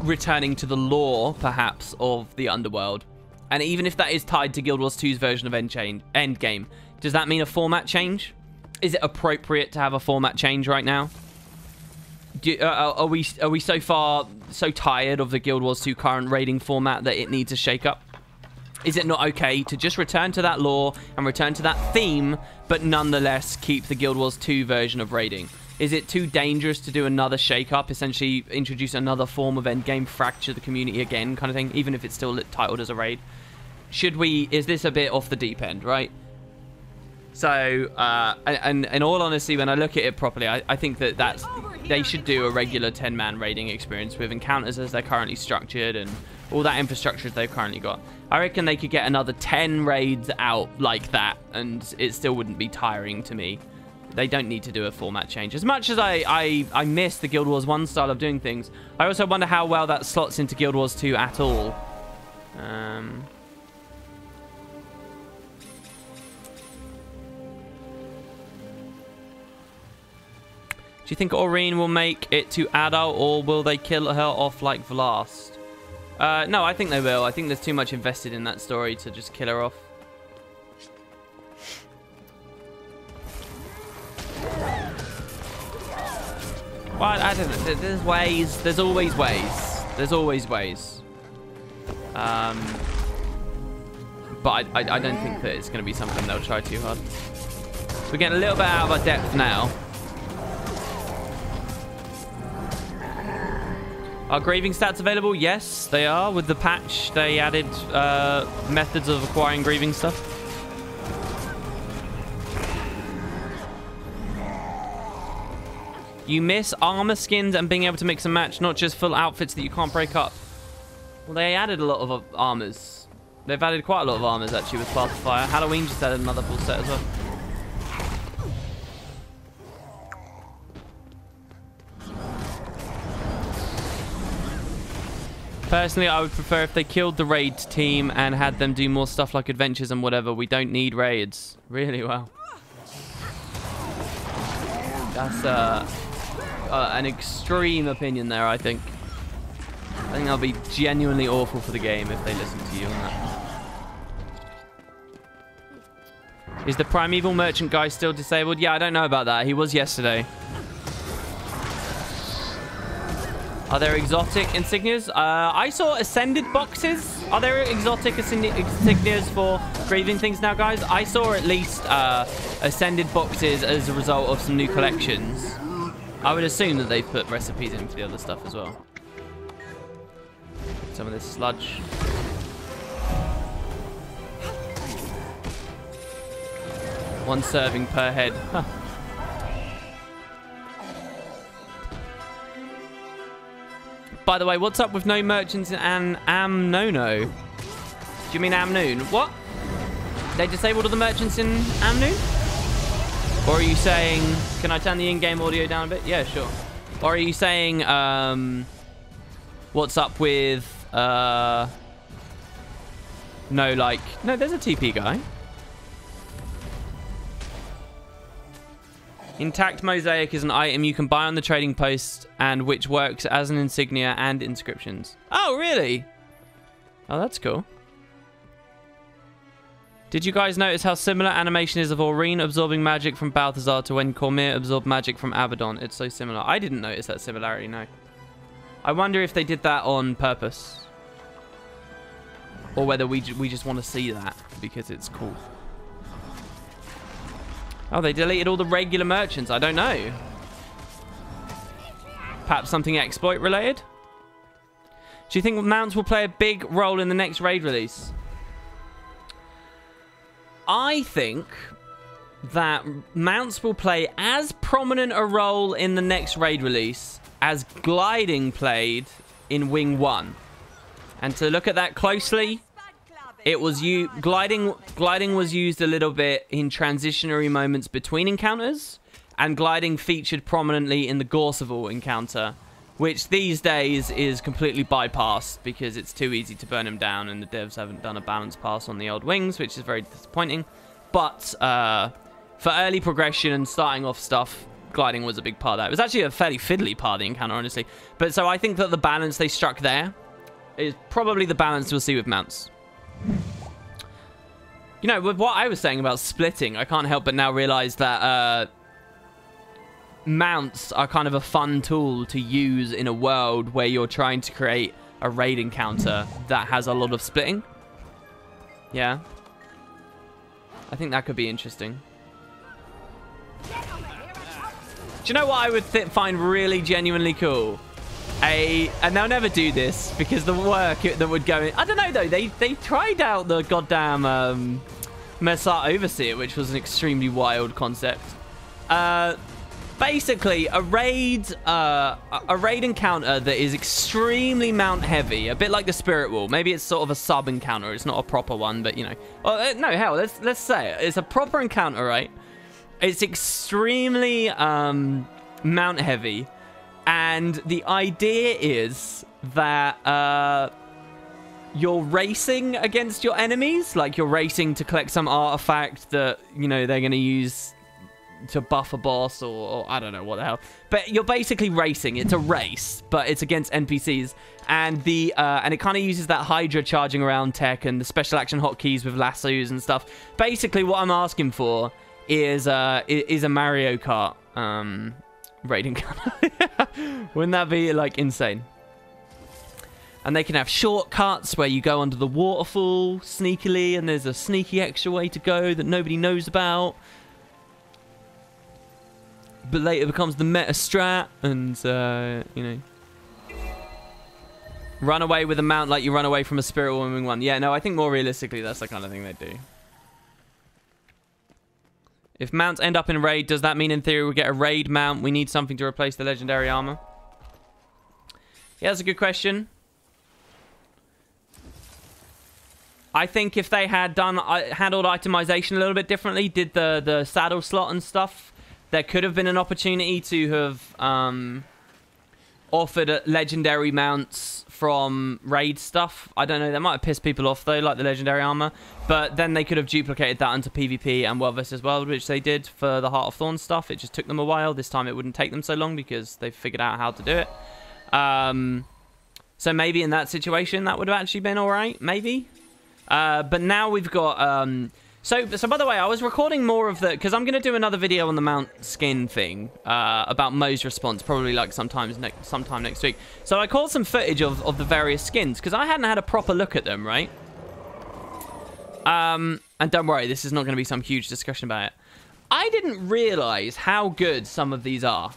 S4: returning to the lore, perhaps, of the Underworld, and even if that is tied to Guild Wars 2's version of Endgame, does that mean a format change? Is it appropriate to have a format change right now? Are we so tired of the Guild Wars 2 current raiding format that it needs a shake-up? Is it not okay to just return to that lore and return to that theme, but nonetheless keep the Guild Wars 2 version of raiding? Is it too dangerous to do another shake-up, essentially introduce another form of endgame, fracture the community again, kind of thing, even if it's still titled as a raid? Is this a bit off the deep end, right? So, and in all honesty, when I look at it properly, I think that they should do a regular 10-man raiding experience with encounters as they're currently structured and all that infrastructure they've currently got. I reckon they could get another 10 raids out like that, and it still wouldn't be tiring to me. They don't need to do a format change. As much as I miss the Guild Wars 1 style of doing things, I also wonder how well that slots into Guild Wars 2 at all. Do you think Aurene will make it to adult, or will they kill her off like Vlast? No, I think they will. I think there's too much invested in that story to just kill her off. Well, I don't know. There's ways. There's always ways. There's always ways. But I don't think that it's going to be something they'll try too hard. We're getting a little bit out of our depth now. Are grieving stats available? Yes, they are. With the patch, they added methods of acquiring grieving stuff. You miss armor skins and being able to mix and match, not just full outfits that you can't break up. Well, they added a lot of armors. They've added quite a lot of armors, actually, with Path of Fire. Halloween just added another full set as well. Personally, I would prefer if they killed the raid team and had them do more stuff like adventures and whatever. We don't need raids. Really well. That's an extreme opinion there, I think. I think that'll be genuinely awful for the game if they listen to you on that. Is the Primeval Merchant guy still disabled? Yeah, I don't know about that. He was yesterday. Are there exotic insignias? I saw ascended boxes. Are there exotic insignias for grieving things now, guys? I saw at least ascended boxes as a result of some new collections. I would assume that they've put recipes in for the other stuff as well. Some of this sludge. One serving per head. Huh. By the way, what's up with no merchants in Amnono? Do you mean Amnoon? What? They disabled all the merchants in Amnoon? Or are you saying... Can I turn the in-game audio down a bit? Yeah, sure. Or are you saying... what's up with... No, like... No, there's a TP guy. Intact mosaic is an item you can buy on the trading post and which works as an insignia and inscriptions. Oh, really? Oh, that's cool. Did you guys notice how similar animation is of Aurene absorbing magic from Balthazar to when Cormir absorbed magic from Abaddon? It's so similar. I didn't notice that similarity, no. I wonder if they did that on purpose. Or whether we just want to see that because it's cool. Oh, they deleted all the regular merchants. I don't know. Perhaps something exploit related? Do you think mounts will play a big role in the next raid release? I think that mounts will play as prominent a role in the next raid release as gliding played in Wing 1. And to look at that closely... It was gliding was used a little bit in transitionary moments between encounters, and gliding featured prominently in the Gorseval encounter, which these days is completely bypassed because it's too easy to burn them down, and the devs haven't done a balance pass on the old wings, which is very disappointing. But for early progression and starting off stuff, gliding was a big part of that. It was actually a fairly fiddly part of the encounter, honestly. But so I think that the balance they struck there is probably the balance we'll see with mounts. You know, with what I was saying about splitting, I can't help but now realize that mounts are kind of a fun tool to use in a world where you're trying to create a raid encounter that has a lot of splitting. Yeah. I think that could be interesting. Do you know what I would find really genuinely cool? And they'll never do this because the work that would go in... I don't know, though. They tried out the goddamn Messar Overseer, which was an extremely wild concept. Basically, a raid encounter that is extremely mount heavy, a bit like the Spirit Wall. Maybe it's sort of a sub encounter. It's not a proper one, but, you know. Well, no, hell, let's say it. It's a proper encounter, right? It's extremely mount heavy. And the idea is that you're racing against your enemies. Like, you're racing to collect some artifact that, you know, they're going to use to buff a boss or I don't know what the hell. But you're basically racing. It's a race, but it's against NPCs. And and it kind of uses that Hydra charging around tech and the special action hotkeys with lassos and stuff. Basically, what I'm asking for is a Mario Kart raid encounter. Wouldn't that be, like, insane? And they can have shortcuts where you go under the waterfall sneakily, and there's a sneaky extra way to go that nobody knows about. But later becomes the meta strat, and, you know. Run away with a mount like you run away from a Spirit Warming one. Yeah, no, I think more realistically that's the kind of thing they do. If mounts end up in raid, does that mean in theory we get a raid mount? We need something to replace the legendary armor. Yeah, that's a good question. I think if they had handled itemization a little bit differently, did the saddle slot and stuff, there could have been an opportunity to have offered legendary mounts from raid stuff. I don't know, that might have pissed people off though, like the legendary armor. But then they could have duplicated that onto PvP and World vs. World, which they did for the Heart of Thorns stuff. It just took them a while. This time it wouldn't take them so long because they figured out how to do it. So maybe in that situation that would have actually been alright, maybe. But now we've got So by the way, I was recording more of the... Because I'm going to do another video on the mount skin thing about Mo's response, probably like sometime next week. So I caught some footage of the various skins, because I hadn't had a proper look at them, right? And don't worry, this is not going to be some huge discussion about it. I didn't realize how good some of these are.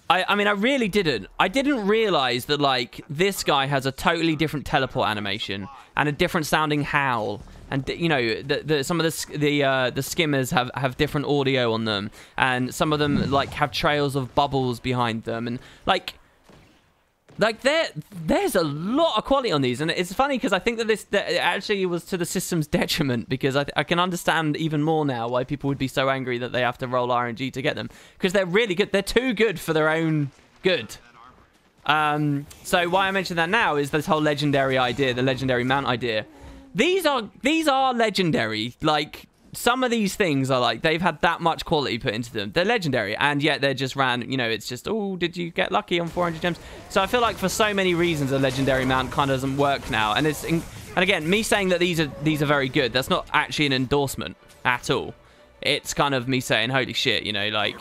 S4: I mean, I really didn't. I didn't realize that, like, this guy has a totally different teleport animation and a different sounding howl. And, you know, some of the skimmers have different audio on them. And some of them, like, have trails of bubbles behind them. And, like there's a lot of quality on these. And it's funny because I think that that it actually was to the system's detriment, because I can understand even more now why people would be so angry that they have to roll RNG to get them. Because they're really good. They're too good for their own good. So why I mention that now is this whole legendary idea, the legendary mount idea. These are legendary. Like, some of these things are like, they've had that much quality put into them. They're legendary, and yet they're just you know, it's just, oh, did you get lucky on 400 gems? So I feel like for so many reasons, a legendary mount kind of doesn't work now. And and again, me saying that these are very good, that's not actually an endorsement at all. It's kind of me saying, holy shit, you know, like...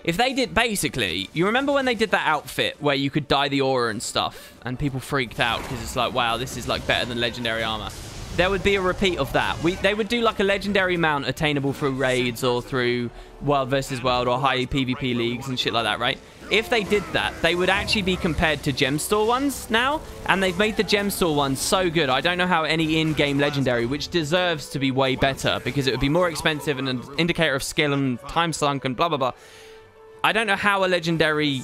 S4: If they did, basically, you remember when they did that outfit where you could dye the aura and stuff, and people freaked out because it's like, wow, this is like better than legendary armor. There would be a repeat of that. They would do like a legendary mount attainable through raids or through World versus World or high PvP leagues and shit like that, right? If they did that, they would actually be compared to gem store ones now, and they've made the gem store ones so good. I don't know how any in-game legendary, which deserves to be way better because it would be more expensive and an indicator of skill and time slunk and blah, blah, blah. I don't know how a legendary...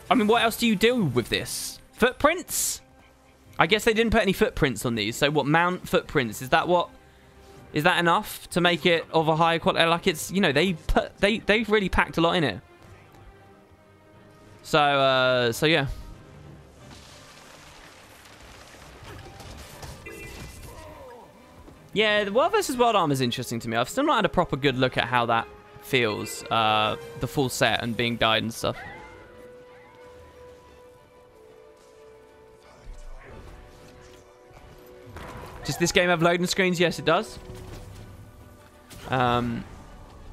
S4: I mean, what else do you do with this? Footprints? I guess they didn't put any footprints on these. So what, mount footprints? Is that what... Is that enough to make it of a higher quality? Like, it's, you know, they've really packed a lot in it. So yeah. Yeah, the World versus World armor is interesting to me. I've still not had a proper good look at how that feels, the full set and being dyed and stuff. Does this game have loading screens? Yes, it does. And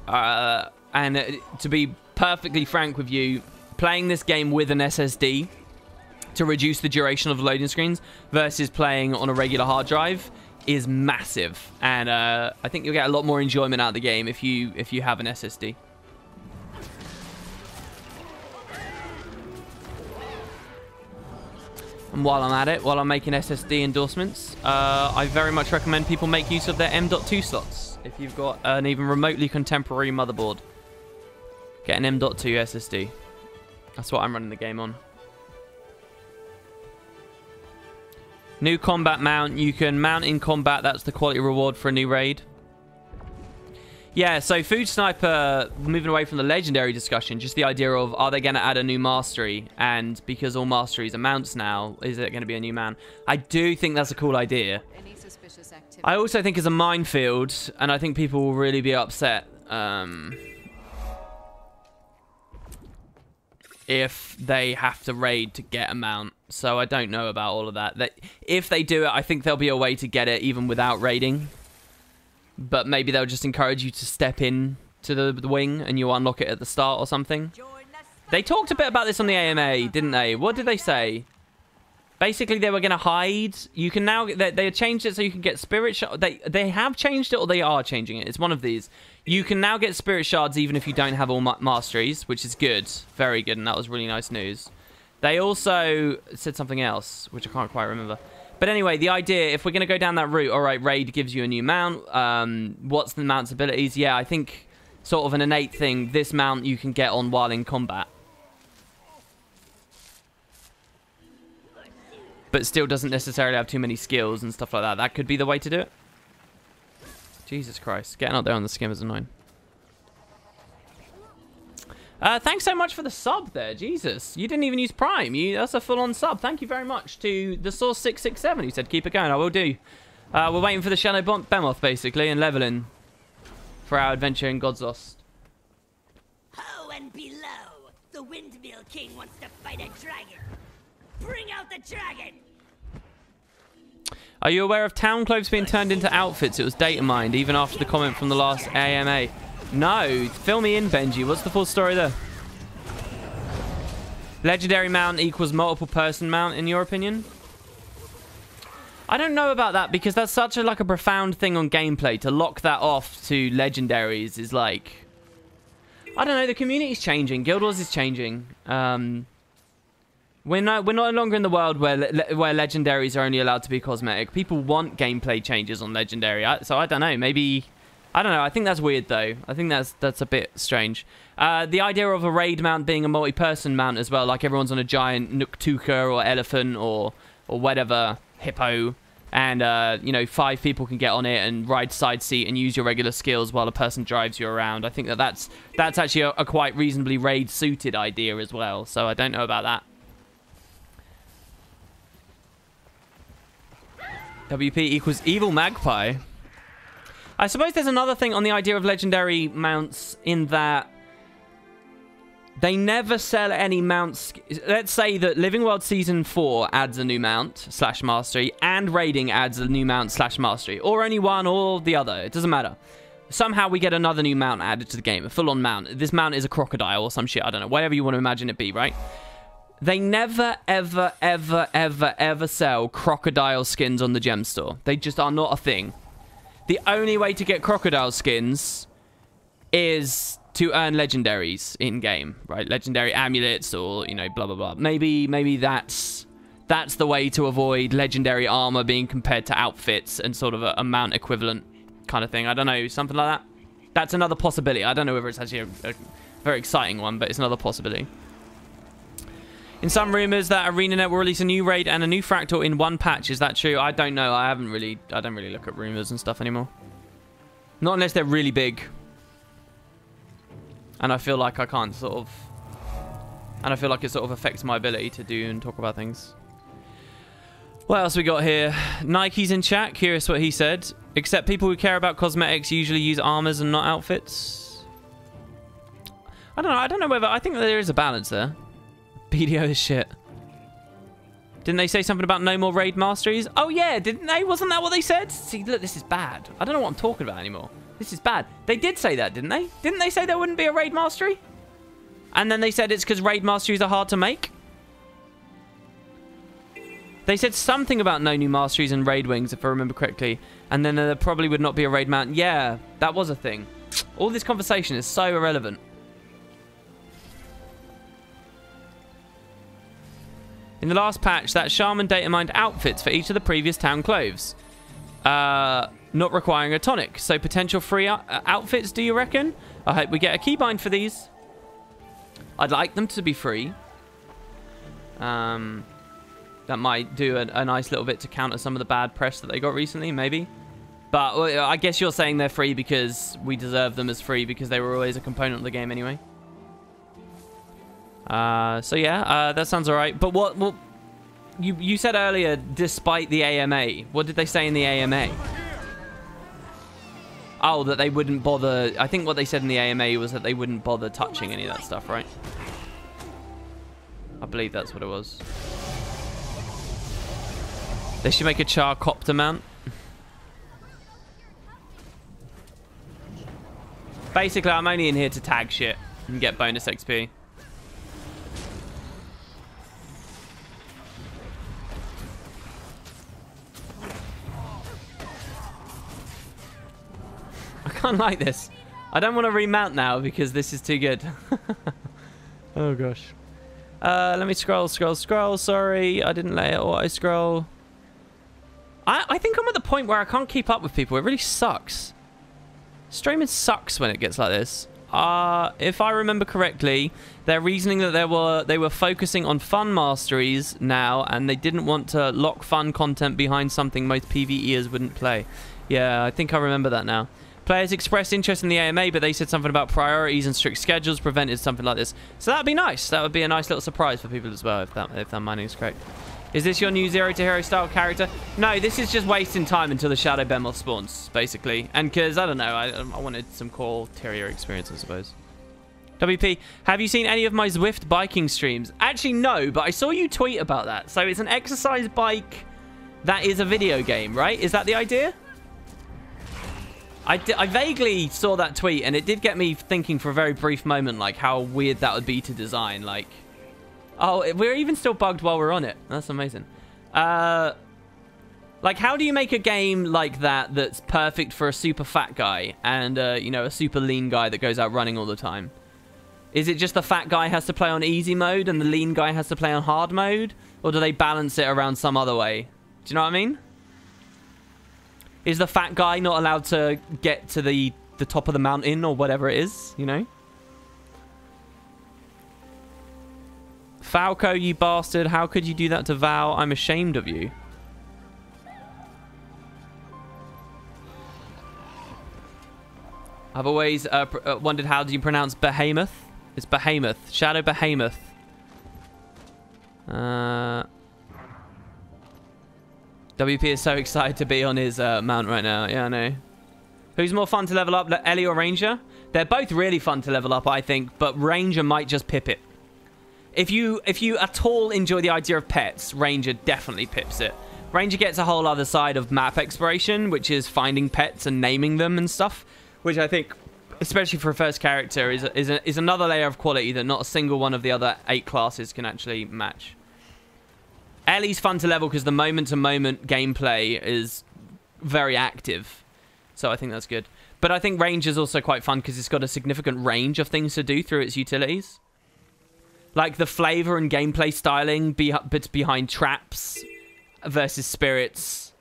S4: to be perfectly frank with you, playing this game with an SSD to reduce the duration of the loading screens versus playing on a regular hard drive is massive, and I think you'll get a lot more enjoyment out of the game if you have an SSD. And while I'm at it, while I'm making SSD endorsements, I very much recommend people make use of their M.2 slots if you've got an even remotely contemporary motherboard. Get an M.2 SSD. That's what I'm running the game on. New combat mount. You can mount in combat. That's the quality reward for a new raid. Yeah, so Food Sniper, moving away from the legendary discussion, just the idea of, are they going to add a new mastery? And because all masteries are mounts now, is it going to be a new man? I do think that's a cool idea.
S2: Any suspicious activity?
S4: I also think it's a minefield, and I think people will really be upset if they have to raid to get a mount. So I don't know about all of that. If they do it, I think there'll be a way to get it even without raiding. But maybe they'll just encourage you to step in to the wing and you unlock it at the start or something. They talked a bit about this on the AMA, didn't they? What did they say? Basically, they were going to hide. You can now... They changed it so you can get spirit shards. They have changed it or they are changing it. It's one of these. You can now get spirit shards even if you don't have all masteries, which is good. Very good, and that was really nice news. They also said something else, which I can't quite remember. But anyway, the idea, if we're going to go down that route, all right, raid gives you a new mount. What's the mount's abilities? Yeah, I think sort of an innate thing. This mount you can get on while in combat. But still doesn't necessarily have too many skills and stuff like that. That could be the way to do it. Jesus Christ. Getting up there on the skim is annoying. Thanks so much for the sub there. Jesus. You didn't even use Prime. That's a full-on sub. Thank you very much to the Source 667 who said keep it going. I will do. We're waiting for the Shadow Behemoth, basically, and leveling for our adventure in Godslost.
S5: Ho and below, the Windmill King wants to fight a dragon. Bring out the dragon!
S4: Are you aware of town clothes being turned into outfits? It was data mined, even after the comment from the last AMA. No. Fill me in, Benji. What's the full story there? Legendary mount equals multiple person mount, in your opinion? I don't know about that, because that's such a, like, a profound thing on gameplay. To lock that off to legendaries is like... I don't know. The community's changing. Guild Wars is changing. We're no longer in the world where legendaries are only allowed to be cosmetic. People want gameplay changes on legendary. So I don't know. Maybe... I don't know. I think that's weird, though. I think that's a bit strange. The idea of a raid mount being a multi-person mount as well, like everyone's on a giant Nuktuka or elephant or whatever, hippo, and, you know, 5 people can get on it and ride side seat and use your regular skills while a person drives you around. I think that's actually a quite reasonably raid-suited idea as well, so I don't know about that. WP equals evil magpie. I suppose there's another thing on the idea of legendary mounts in that they never sell any mounts. Let's say that Living World Season 4 adds a new mount / mastery and raiding adds a new mount / mastery, or only one or the other. It doesn't matter. Somehow we get another new mount added to the game, a full-on mount. This mount is a crocodile or some shit. I don't know. Whatever you want to imagine it be, right? They never, ever, ever, ever, ever sell crocodile skins on the gem store. They just are not a thing. The only way to get crocodile skins is to earn legendaries in-game, right? Legendary amulets or, you know, blah, blah, blah. Maybe that's the way to avoid legendary armor being compared to outfits and sort of a mount equivalent kind of thing. I don't know, something like that. That's another possibility. I don't know whether it's actually a very exciting one, but it's another possibility. In some rumors that ArenaNet will release a new raid and a new fractal in one patch. Is that true? I don't know. I don't really look at rumors and stuff anymore. Not unless they're really big. And I feel like I can't sort of... And I feel like it sort of affects my ability to do and talk about things. What else we got here? Nike's in chat. Curious what he said. Except people who care about cosmetics usually use armors and not outfits. I don't know. I don't know whether... I think there is a balance there. BDO is shit. Didn't they say something about no more raid masteries? Oh yeah, didn't they? Wasn't that what they said? See, look, this is bad. I don't know what I'm talking about anymore. This is bad. They did say that, didn't they? Didn't they say there wouldn't be a raid mastery? And then they said it's because raid masteries are hard to make? They said something about no new masteries and raid wings, if I remember correctly. And then there probably would not be a raid mount. Yeah, that was a thing. All this conversation is so irrelevant. In the last patch, that shaman data mined outfits for each of the previous town clothes. Not requiring a tonic. So potential free outfits, do you reckon? I hope we get a keybind for these. I'd like them to be free. That might do a nice little bit to counter some of the bad press that they got recently, maybe. But I guess you're saying they're free because we deserve them as free because they were always a component of the game anyway. So yeah, that sounds alright. But what you said earlier, despite the AMA, what did they say in the AMA? Oh, that they wouldn't bother. I think what they said in the AMA was that they wouldn't bother touching any of that stuff, right? I believe that's what it was. They should make a char copter mount. Basically, I'm only in here to tag shit and get bonus XP. I can't like this. I don't want to remount now because this is too good. Oh gosh. Let me scroll. Sorry, I didn't let it auto scroll. I think I'm at the point where I can't keep up with people. It really sucks. Streaming sucks when it gets like this. If I remember correctly, they're reasoning that they were focusing on fun masteries now, and they didn't want to lock fun content behind something most PvEers wouldn't play. Yeah, I think I remember that now. Players expressed interest in the AMA, but they said something about priorities and strict schedules prevented something like this. So that'd be nice. That would be a nice little surprise for people as well, if that mining is correct. Is this your new Zero to Hero style character? No, this is just wasting time until the Shadow Behemoth spawns, basically. And because, I don't know, I wanted some cool Terrier experience, I suppose. WP, have you seen any of my Zwift biking streams? Actually, no, but I saw you tweet about that. So it's an exercise bike that is a video game, right? Is that the idea? I vaguely saw that tweet, and it did get me thinking for a very brief moment, like, how weird that would be to design. Like, oh, we're even still bugged while we're on it. That's amazing. Like, how do you make a game like that that's perfect for a super fat guy and, you know, a super lean guy that goes out running all the time? Is it just the fat guy has to play on easy mode and the lean guy has to play on hard mode? Or do they balance it around some other way? Do you know what I mean? Is the fat guy not allowed to get to the top of the mountain or whatever it is, you know? Falco, you bastard. How could you do that to Val? I'm ashamed of you. I've always wondered, how do you pronounce Behemoth? It's Behemoth. Shadow Behemoth. WP is so excited to be on his mount right now. Yeah, I know. Who's more fun to level up, Ellie or Ranger? They're both really fun to level up, I think, but Ranger might just pip it. If you at all enjoy the idea of pets, Ranger definitely pips it. Ranger gets a whole other side of map exploration, which is finding pets and naming them and stuff, which I think, especially for a first character, is another layer of quality that not a single one of the other 8 classes can actually match. Ellie's fun to level because the moment-to-moment gameplay is very active, so I think that's good. But I think Ranger's also quite fun because it's got a significant range of things to do through its utilities. Like the flavor and gameplay styling behind traps versus spirits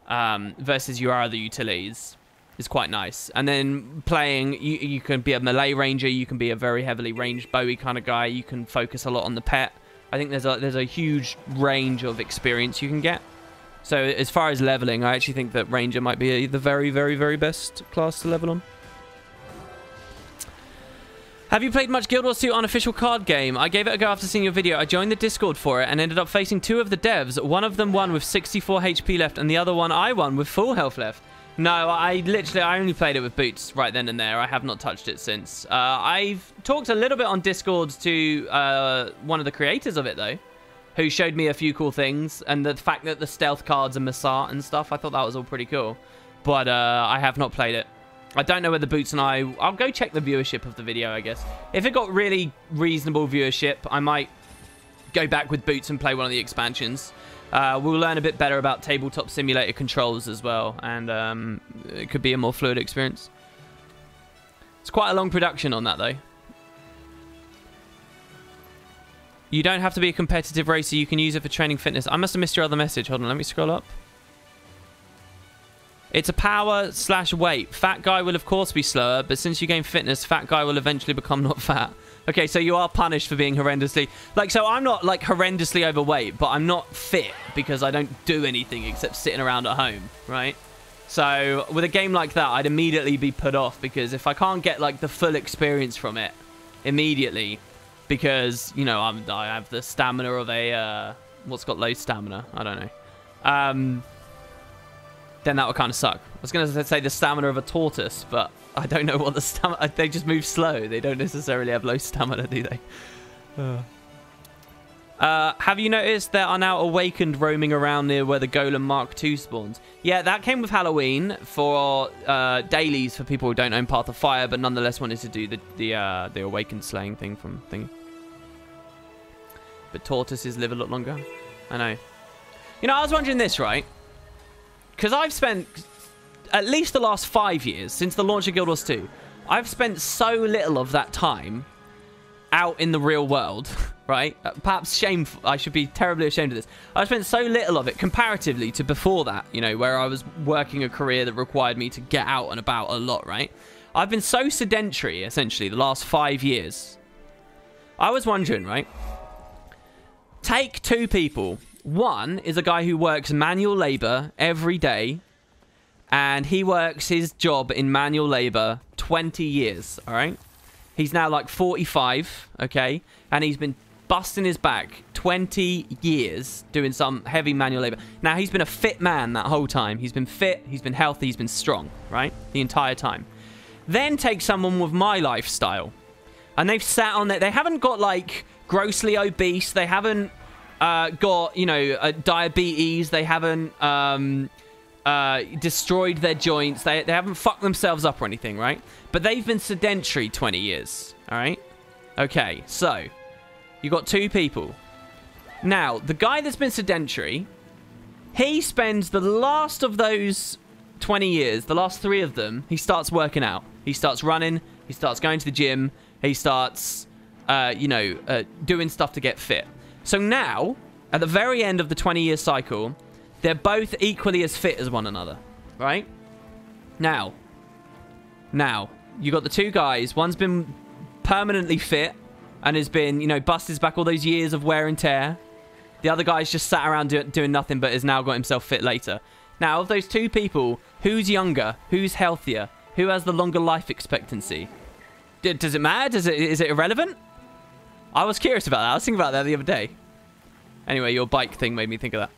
S4: versus your other utilities is quite nice. And then playing, you can be a melee ranger, you can be a very heavily ranged Bowie kind of guy, you can focus a lot on the pet. I think there's a huge range of experience you can get. So as far as leveling, I actually think that Ranger might be the very, very, very best class to level on. Have you played much Guild Wars 2 unofficial card game? I gave it a go after seeing your video. I joined the Discord for it and ended up facing 2 of the devs. One of them won with 64 HP left and the other one I won with full health left. No, I only played it with boots right then and there. I have not touched it since. I've talked a little bit on Discord to one of the creators of it, though, who showed me a few cool things. And the fact that the stealth cards are Massart and stuff, I thought that was all pretty cool. But I have not played it. I don't know whether Boots and I'll go check the viewership of the video, I guess. If it got really reasonable viewership, I might go back with Boots and play one of the expansions. We'll learn a bit better about tabletop simulator controls as well, and it could be a more fluid experience. It's quite a long production on that, though. You don't have to be a competitive racer. You can use it for training fitness. I must have missed your other message. Hold on, let me scroll up. It's a power/weight. Fat guy will, of course, be slower, but since you gain fitness, fat guy will eventually become not fat. Okay, so you are punished for being horrendously... Like, so I'm not, like, horrendously overweight, but I'm not fit because I don't do anything except sitting around at home, right? So with a game like that, I'd immediately be put off because if I can't get, like, the full experience from it immediately because, you know, I have the stamina of a... what's got low stamina? I don't know. Then that would kind of suck. I was going to say the stamina of a tortoise, but I don't know what the stamina... They just move slow. They don't necessarily have low stamina, do they? Have you noticed there are now Awakened roaming around near where the Golem Mark II spawns? Yeah, that came with Halloween for dailies for people who don't own Path of Fire, but nonetheless wanted to do the Awakened slaying thing from thingy. But tortoises live a lot longer. I know. You know, I was wondering this, right? Because I've spent at least the last 5 years, since the launch of Guild Wars 2, I've spent so little of that time out in the real world, right? Perhaps shameful. I should be terribly ashamed of this. I've spent so little of it comparatively to before that, you know, where I was working a career that required me to get out and about a lot, right? I've been so sedentary, essentially, the last 5 years. I was wondering, right? Take 2 people. One is a guy who works manual labor every day, and he works his job in manual labor 20 years, all right? He's now like 45, okay? And he's been busting his back 20 years doing some heavy manual labor. Now, he's been a fit man that whole time. He's been fit, he's been healthy, he's been strong, right? The entire time. Then take someone with my lifestyle, and they've sat on it. They haven't got, like, grossly obese. They haven't got, you know, diabetes. They haven't destroyed their joints. They haven't fucked themselves up or anything, right? But they've been sedentary 20 years, all right? Okay, so you got two people. Now, the guy that's been sedentary, he spends the last of those 20 years, the last 3 of them, he starts working out. He starts running. He starts going to the gym. He starts, doing stuff to get fit. So now, at the very end of the 20-year cycle, they're both equally as fit as one another, right? Now, you got the two guys. One's been permanently fit and has been, you know, busted his back all those years of wear and tear. The other guy's just sat around doing nothing but has now got himself fit later. Now, of those two people, who's younger? Who's healthier? Who has the longer life expectancy? Does it matter? Is it irrelevant? I was curious about that. I was thinking about that the other day. Anyway, your bike thing made me think of that.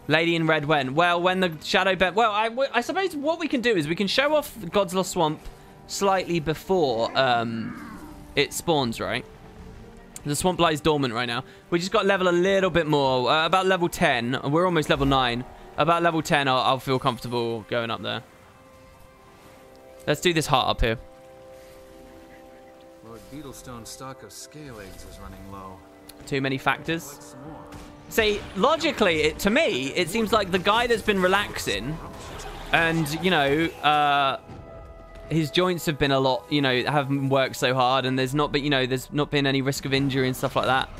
S4: Lady in Red when? Well, when the shadow bend... Well, I suppose what we can do is we can show off Godslost Swamp slightly before it spawns, right? The swamp lies dormant right now. We just got to level a little bit more. About level 10. We're almost level 9. About level 10, I'll feel comfortable going up there. Let's do this heart up here.
S3: Lord Beetlestone's stock of scale eggs is running low.
S4: Too many factors. See, logically, to me, it seems like the guy that's been relaxing and, you know, his joints have been a lot, you know, haven't worked so hard and there's not been, you know, there's not been any risk of injury and stuff like that.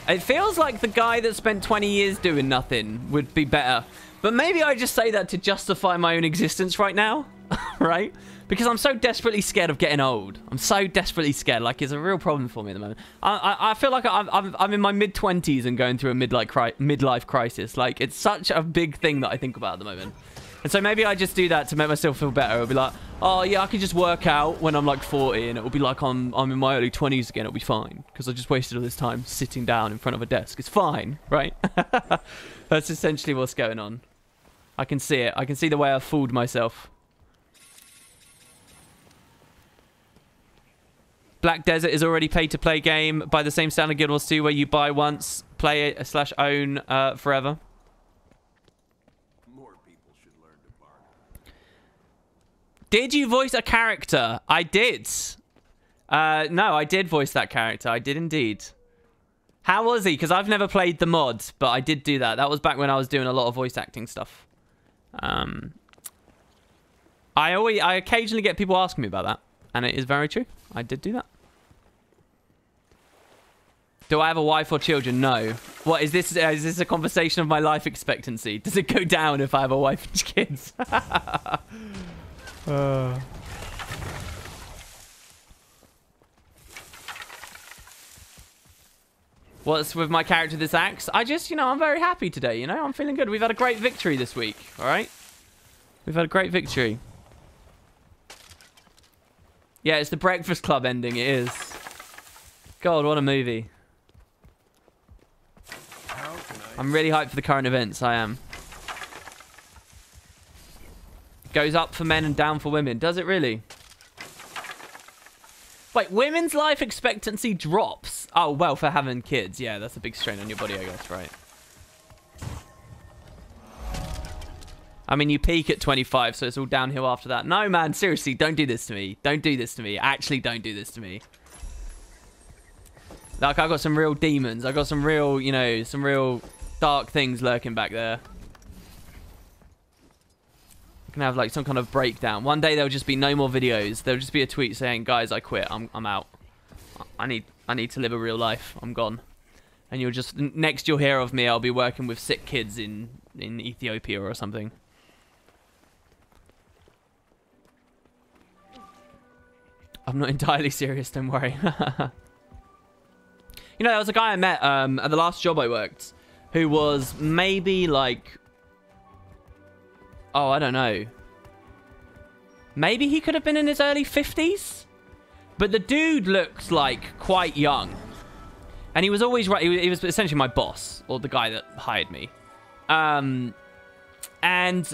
S4: It feels like the guy that spent 20 years doing nothing would be better. But maybe I just say that to justify my own existence right now, right? Because I'm so desperately scared of getting old. I'm so desperately scared. Like, it's a real problem for me at the moment. I feel like I'm in my mid-20s and going through a midlife crisis. Like, it's such a big thing that I think about at the moment. And so maybe I just do that to make myself feel better. It'll be like, oh, yeah, I can just work out when I'm like 40 and it'll be like I'm in my early 20s again. It'll be fine because I just wasted all this time sitting down in front of a desk. It's fine, right? That's essentially what's going on. I can see it. I can see the way I've fooled myself. Black Desert is already pay-to-play game by the same standard Guild Wars 2 where you buy once, play it / own forever.
S3: More people should learn to bargain.
S4: Did you voice a character? I did. No, I did voice that character. I did indeed. How was he? Because I've never played the mod, but I did do that. That was back when I was doing a lot of voice acting stuff. I occasionally get people asking me about that, and it is very true. I did do that. Do I have a wife or children? No. What is this? Is this a conversation of my life expectancy? Does it go down if I have a wife and kids? What's with my character this axe? I just, you know, I'm very happy today, you know? I'm feeling good. We've had a great victory this week, all right? We've had a great victory. Yeah, it's the Breakfast Club ending. It is. God, what a movie. I'm really hyped for the current events. I am. Goes up for men and down for women. Does it really? Wait, women's life expectancy drops. Oh, well, for having kids. Yeah, that's a big strain on your body, I guess, right? I mean, you peak at 25, so it's all downhill after that. No, man, seriously, don't do this to me. Don't do this to me. Actually, don't do this to me. Like, I got some real demons. I got some real, you know, some real dark things lurking back there. I can have, like, some kind of breakdown. One day, there'll just be no more videos. There'll just be a tweet saying, guys, I quit. I'm out. I need to live a real life. I'm gone. And you'll just... Next you'll hear of me, I'll be working with sick kids in Ethiopia or something. I'm not entirely serious, don't worry. You know, there was a guy I met at the last job I worked who was maybe like... Oh, I don't know. Maybe he could have been in his early 50s? But the dude looked like quite young. And he was always right. He was essentially my boss, or the guy that hired me. And he'd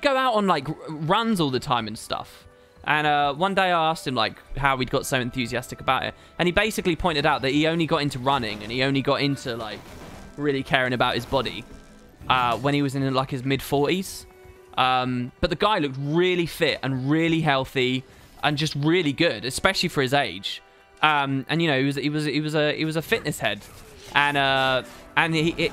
S4: go out on like runs all the time and stuff. And one day I asked him, like, how he'd got so enthusiastic about it. And he basically pointed out that he only got into running and he only got into, like, really caring about his body when he was in, like, his mid-40s. But the guy looked really fit and really healthy and just really good, especially for his age. And, you know, he was a fitness head. And he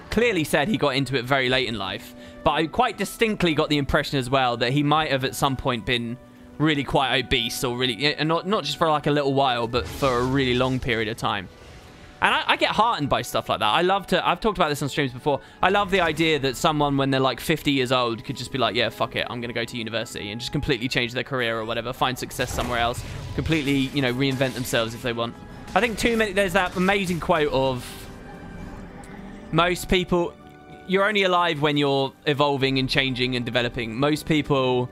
S4: clearly said he got into it very late in life. But I quite distinctly got the impression as well that he might have at some point been really quite obese or really, and not just for like a little while, but for a really long period of time. And I get heartened by stuff like that. I've talked about this on streams before. I love the idea that someone, when they're like 50 years old, could just be like, yeah, fuck it, I'm going to go to university and just completely change their career or whatever, find success somewhere else, completely, you know, reinvent themselves if they want. I think there's that amazing quote of most people, you're only alive when you're evolving and changing and developing. Most people,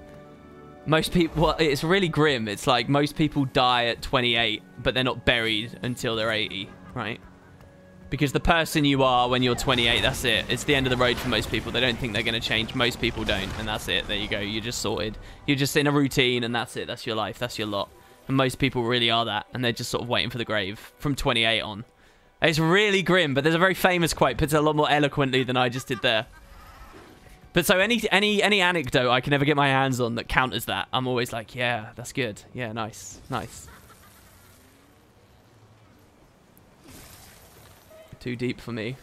S4: well, it's really grim. It's like most people die at 28, but they're not buried until they're 80, right? Because the person you are when you're 28, that's it. It's the end of the road for most people. They don't think they're going to change. Most people don't, and that's it. There you go. You're just sorted. You're just in a routine, and that's it. That's your life. That's your lot. And most people really are that, and they're just sort of waiting for the grave from 28 on. It's really grim, but there's a very famous quote, puts it a lot more eloquently than I just did there. But so any anecdote I can ever get my hands on that counters that, I'm always like, yeah, that's good. Yeah, nice, nice. Too deep for me.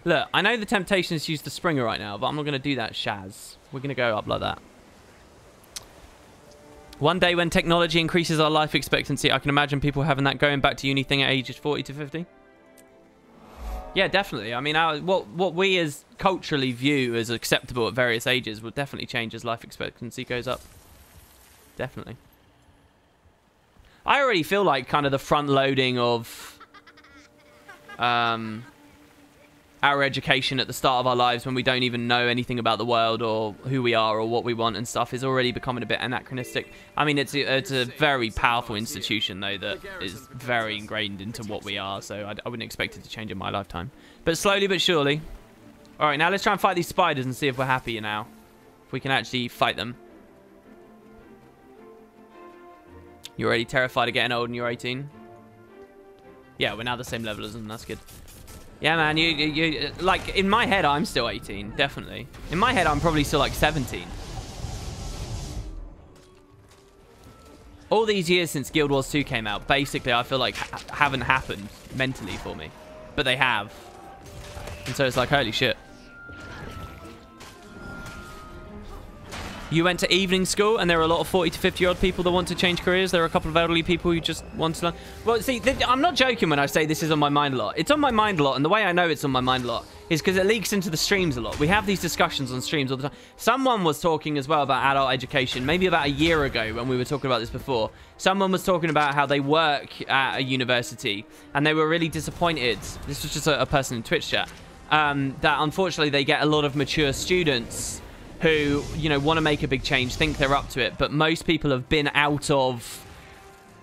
S4: Look, I know the temptation is to use the Springer right now, but I'm not going to do that, Shaz. We're going to go up like that. One day when technology increases our life expectancy, I can imagine people having that going back to uni thing at ages 40 to 50. Yeah, definitely. I mean, what we as culturally view as acceptable at various ages will definitely change as life expectancy goes up. Definitely. I already feel like kind of the front loading of our education at the start of our lives when we don't even know anything about the world or who we are or what we want and stuff is already becoming a bit anachronistic. I mean, it's a very powerful institution, though, that is very ingrained into what we are, so I wouldn't expect it to change in my lifetime. But slowly but surely. All right, now let's try and fight these spiders and see if we're happier now. If we can actually fight them. You're already terrified of getting old and you're 18? Yeah, we're now the same level as them. That's good. Yeah, man, you like, in my head, I'm still 18, definitely. In my head, I'm probably still, like, 17. All these years since Guild Wars 2 came out, basically, I feel like haven't happened mentally for me. But they have. And so it's like, holy shit. You went to evening school, and there are a lot of 40 to 50-year-old people that want to change careers. There are a couple of elderly people who just want to learn. Well, see, I'm not joking when I say this is on my mind a lot. It's on my mind a lot, and the way I know it's on my mind a lot is because it leaks into the streams a lot. We have these discussions on streams all the time. Someone was talking as well about adult education, maybe about a year ago when we were talking about this before. Someone was talking about how they work at a university, and they were really disappointed. This was just a person in Twitch chat. That unfortunately they get a lot of mature students who, you know, want to make a big change, think they're up to it, but most people have been out of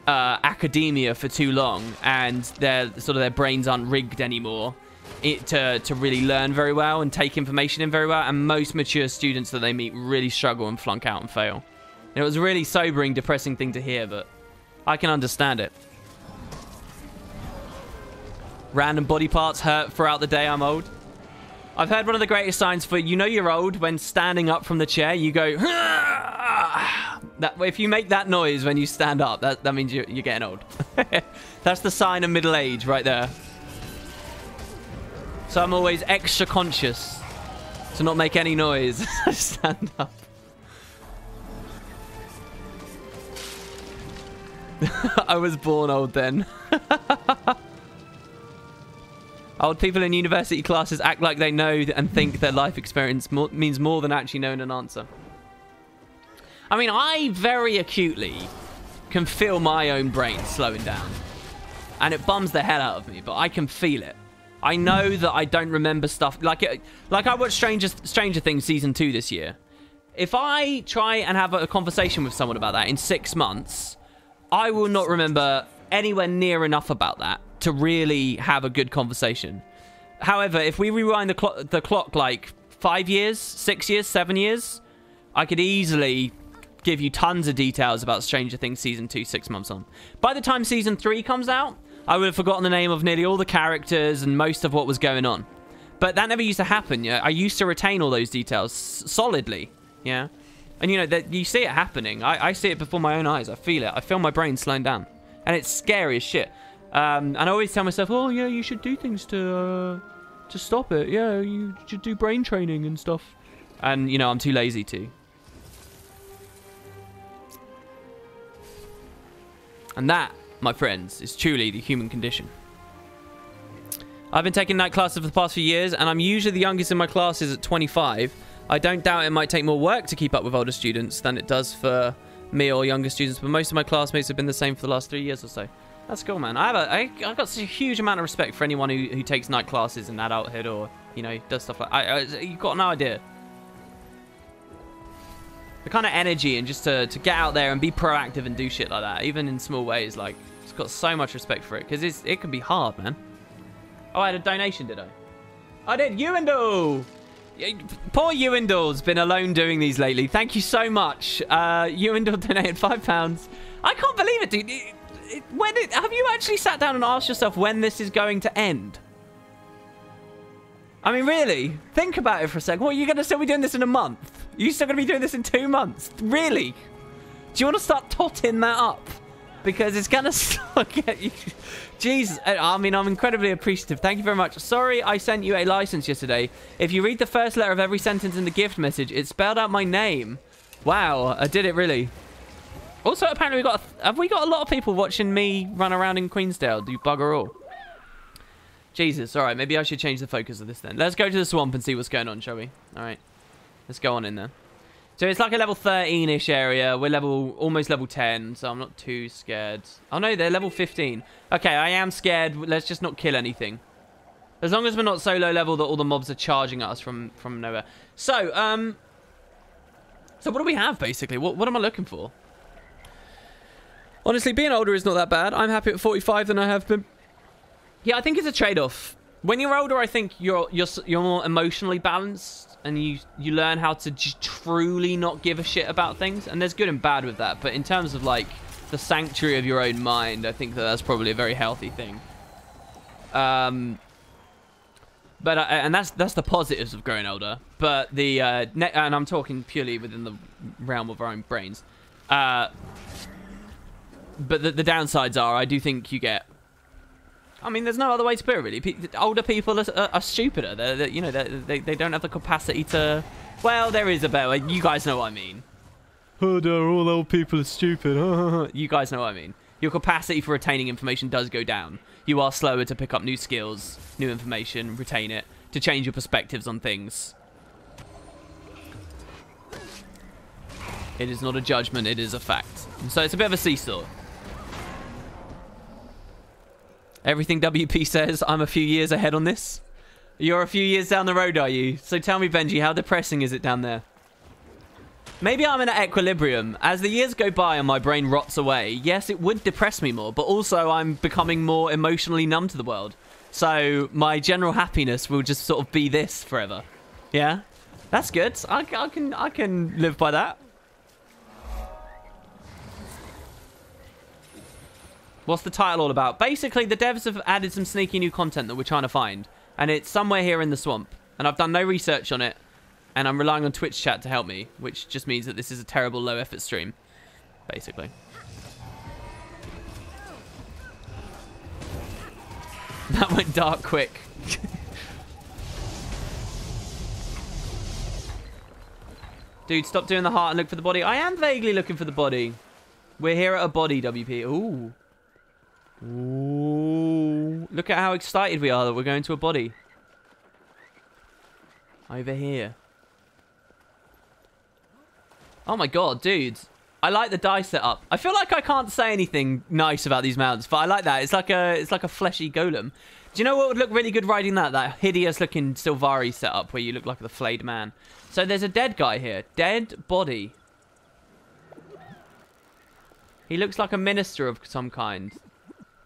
S4: academia for too long, and their brains aren't rigged anymore to really learn very well and take information in very well, and most mature students that they meet really struggle and flunk out and fail. And it was a really sobering, depressing thing to hear, but I can understand it. Random body parts hurt throughout the day. I'm old. I've heard one of the greatest signs for you know you're old when standing up from the chair, you go, that if you make that noise when you stand up, that means you're getting old. That's the sign of middle age right there. So I'm always extra conscious to not make any noise as I stand up. I was born old then. Old people in university classes act like they know and think their life experience means more than actually knowing an answer. I mean, I very acutely can feel my own brain slowing down. And it bums the hell out of me, but I can feel it. I know that I don't remember stuff. Like I watched Stranger Things Season 2 this year. If I try and have a conversation with someone about that in 6 months, I will not remember anywhere near enough about that to really have a good conversation. However, if we rewind the clock like 5 years, 6 years, 7 years, I could easily give you tons of details about Stranger Things Season 2 6 months on. By the time Season 3 comes out, I would have forgotten the name of nearly all the characters and most of what was going on. But that never used to happen, yeah? I used to retain all those details solidly, yeah? And, you know, that you see it happening. I see it before my own eyes. I feel it. I feel my brain slowing down. And it's scary as shit. And I always tell myself, oh, yeah, you should do things to stop it. Yeah, you should do brain training and stuff. And, you know, I'm too lazy to. And that, my friends, is truly the human condition. I've been taking night classes for the past few years, and I'm usually the youngest in my classes at 25. I don't doubt it might take more work to keep up with older students than it does for me or younger students, but most of my classmates have been the same for the last 3 years or so. That's cool, man. I've got such a huge amount of respect for anyone who takes night classes in adulthood or, you know, does stuff like... you've got no idea. The kind of energy and just to get out there and be proactive and do shit like that, even in small ways, like, it's got so much respect for it, because it can be hard, man. Oh, I had a donation, did I? I did. Ewendell! Poor Ewendell's been alone doing these lately. Thank you so much. Ewendell donated £5. I can't believe it, dude. Have you actually sat down and asked yourself when this is going to end? I mean, really? Think about it for a sec. What, are you going to still be doing this in a month? Are you still going to be doing this in 2 months? Really? Do you want to start totting that up? Because it's going to start getting you... Jeez, I mean, I'm incredibly appreciative. Thank you very much. Sorry I sent you a license yesterday. If you read the first letter of every sentence in the gift message, it spelled out my name. Wow, I did it really. Also, apparently have we got a lot of people watching me run around in Queensdale, do bugger all. Jesus, all right, maybe I should change the focus of this then. Let's go to the swamp and see what's going on, shall we? All right, let's go on in there. So it's like a level 13-ish area. We're almost level 10, so I'm not too scared. Oh no, they're level 15. Okay, I am scared. Let's just not kill anything. As long as we're not so low level that all the mobs are charging at us from nowhere. So, so what do we have, basically? What am I looking for? Honestly, being older is not that bad. I'm happy at 45 than I have been. Yeah, I think it's a trade-off. When you're older, I think you're more emotionally balanced. And you learn how to truly not give a shit about things. And there's good and bad with that. But in terms of, like, the sanctuary of your own mind, I think that's probably a very healthy thing. And that's the positives of growing older. But the... and I'm talking purely within the realm of our own brains. But the downsides are, I do think you get... I mean, there's no other way to put it, really. Older people are stupider. They don't have the capacity to... Well, there is a better way. You guys know what I mean. Oh, no, all old people are stupid. You guys know what I mean. Your capacity for retaining information does go down. You are slower to pick up new skills, new information, retain it, to change your perspectives on things. It is not a judgment, it is a fact. And so it's a bit of a seesaw. Everything WP says, I'm a few years ahead on this. You're a few years down the road, are you? So tell me, Benji, how depressing is it down there? Maybe I'm in an equilibrium. As the years go by and my brain rots away, yes, it would depress me more, but also I'm becoming more emotionally numb to the world. So my general happiness will just sort of be this forever. Yeah? That's good. I can live by that. What's the title all about? Basically, the devs have added some sneaky new content that we're trying to find. And it's somewhere here in the swamp. And I've done no research on it. And I'm relying on Twitch chat to help me. Which just means that this is a terrible low-effort stream. Basically. That went dark quick. Dude, stop doing the heart and look for the body. I am vaguely looking for the body. We're here at a body, WP. Ooh. Ooh. Look at how excited we are that we're going to a body. Over here. Oh my god, dude. I like the die setup. I feel like I can't say anything nice about these mounts, but I like that. It's like a fleshy golem. Do you know what would look really good riding that? That hideous looking Sylvari setup where you look like the flayed man. So there's a dead guy here. Dead body. He looks like a minister of some kind.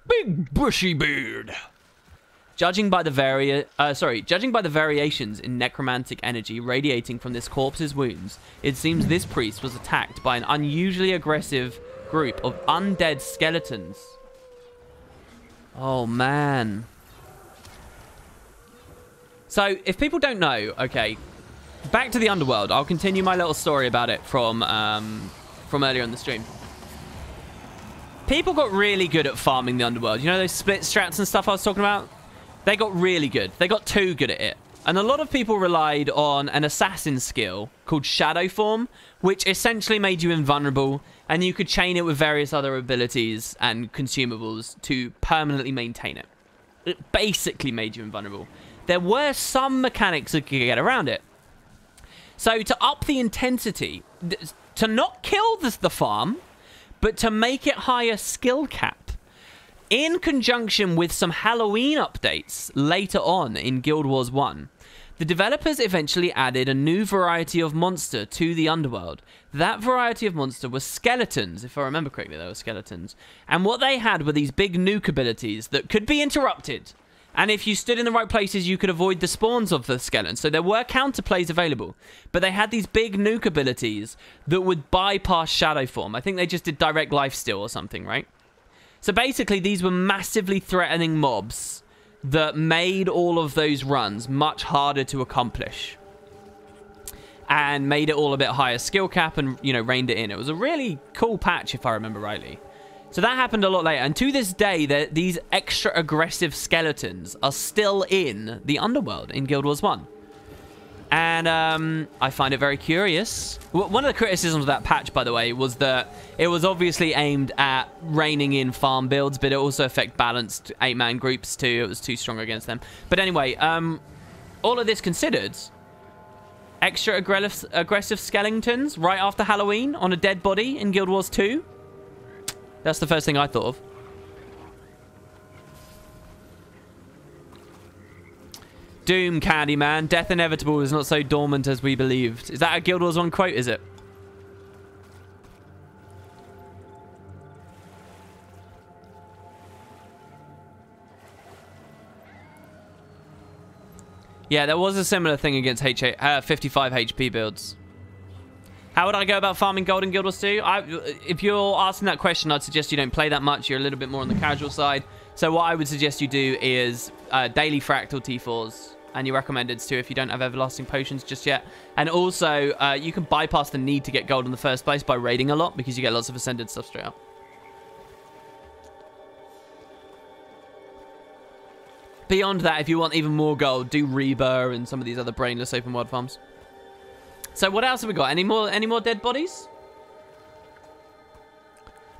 S4: Big bushy beard. Judging by the variations in necromantic energy radiating from this corpse's wounds, it seems this priest was attacked by an unusually aggressive group of undead skeletons. Oh, man. So, if people don't know, okay, back to the Underworld. I'll continue my little story about it from earlier in the stream. People got really good at farming the Underworld. You know those split strats and stuff I was talking about? They got really good. They got too good at it. And a lot of people relied on an assassin skill called Shadow Form, which essentially made you invulnerable, and you could chain it with various other abilities and consumables to permanently maintain it. It basically made you invulnerable. There were some mechanics that could get around it. So to up the intensity, to not kill the farm, but to make it higher skill cap, in conjunction with some Halloween updates later on in Guild Wars 1, the developers eventually added a new variety of monster to the Underworld. That variety of monster was skeletons, if I remember correctly, they were skeletons. And what they had were these big nuke abilities that could be interrupted. And if you stood in the right places, you could avoid the spawns of the skeletons. So there were counterplays available. But they had these big nuke abilities that would bypass Shadow Form. I think they just did direct lifesteal or something, right? So basically, these were massively threatening mobs that made all of those runs much harder to accomplish. And made it all a bit higher skill cap and, you know, reined it in. It was a really cool patch, if I remember rightly. So that happened a lot later. And to this day, these extra aggressive skeletons are still in the Underworld in Guild Wars 1. And I find it very curious. One of the criticisms of that patch, by the way, was that it was obviously aimed at reining in farm builds, but it also affected balanced 8-man groups too. It was too strong against them. But anyway, all of this considered, extra aggressive skeletons right after Halloween on a dead body in Guild Wars 2. That's the first thing I thought of. Doom, Candyman. Death inevitable is not so dormant as we believed. Is that a Guild Wars 1 quote, is it? Yeah, there was a similar thing against 55 HP builds. How would I go about farming gold in Guild Wars 2? If you're asking that question, I'd suggest you don't play that much. You're a little bit more on the casual side. So what I would suggest you do is daily fractal T4s. And your recommendeds too if you don't have everlasting potions just yet. And also, you can bypass the need to get gold in the first place by raiding a lot because you get lots of ascended stuff straight up. Beyond that, if you want even more gold, do Reba and some of these other brainless open world farms. So what else have we got? Any more dead bodies?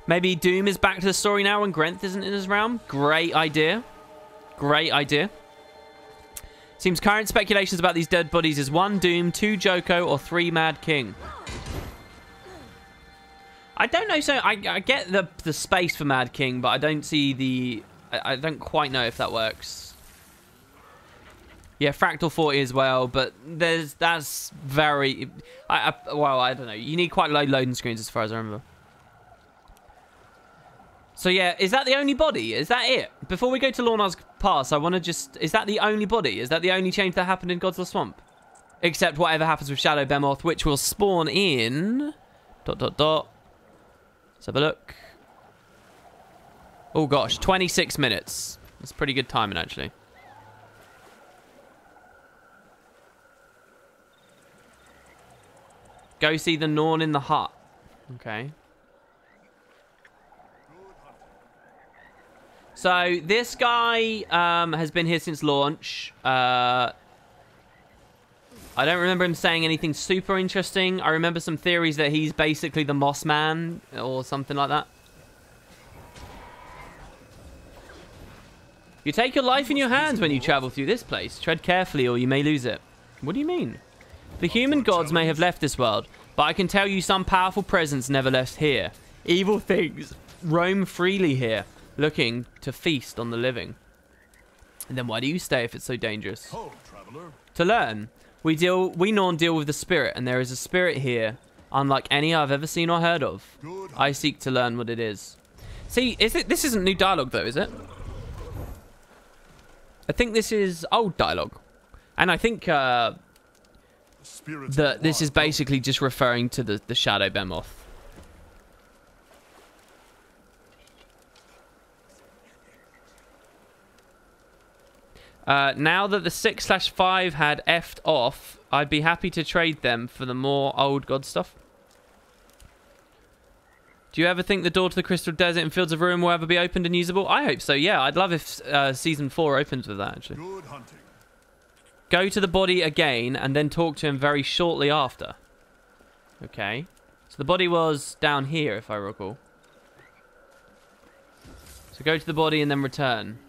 S4: Maybe Doom is back to the story now and Grenth isn't in his realm? Great idea. Great idea. Seems current speculations about these dead bodies is 1 Doom, 2 Joko, or 3 Mad King. I don't know, so I get the space for Mad King, but I don't see the... I don't quite know if that works. Yeah, Fractal 40 as well, but that's very... well, I don't know. You need quite low loading screens as far as I remember. So yeah, is that the only body? Is that it? Before we go to Lorna's Pass, I want to just... Is that the only body? Is that the only change that happened in Godslost Swamp? Except whatever happens with Shadow Behemoth, which will spawn in... ... Let's have a look. Oh gosh, 26 minutes. That's pretty good timing, actually. Go see the Norn in the hut. Okay. So, this guy has been here since launch. I don't remember him saying anything super interesting. I remember some theories that he's basically the Moss Man or something like that. You take your life in your hands when you travel through this place. Tread carefully or you may lose it. What do you mean? The human gods may have left this world, but I can tell you some powerful presence never left here. Evil things roam freely here, looking to feast on the living. And then why do you stay if it's so dangerous?
S3: Ho, traveler.
S4: To learn. We Norn deal with the spirit, and there is a spirit here, unlike any I've ever seen or heard of. I seek to learn what it is. See, this isn't new dialogue though, is it? I think this is old dialogue. And I think that this is basically just referring to the Shadow Behemoth. Now that the 6/5 had effed off, I'd be happy to trade them for the more old god stuff. Do you ever think the door to the Crystal Desert and Fields of Ruin will ever be opened and usable? I hope so, yeah. I'd love if Season 4 opens with that, actually.
S6: Good hunting.
S4: Go to the body again and then talk to him very shortly after. Okay. So the body was down here, if I recall. So go to the body and then return.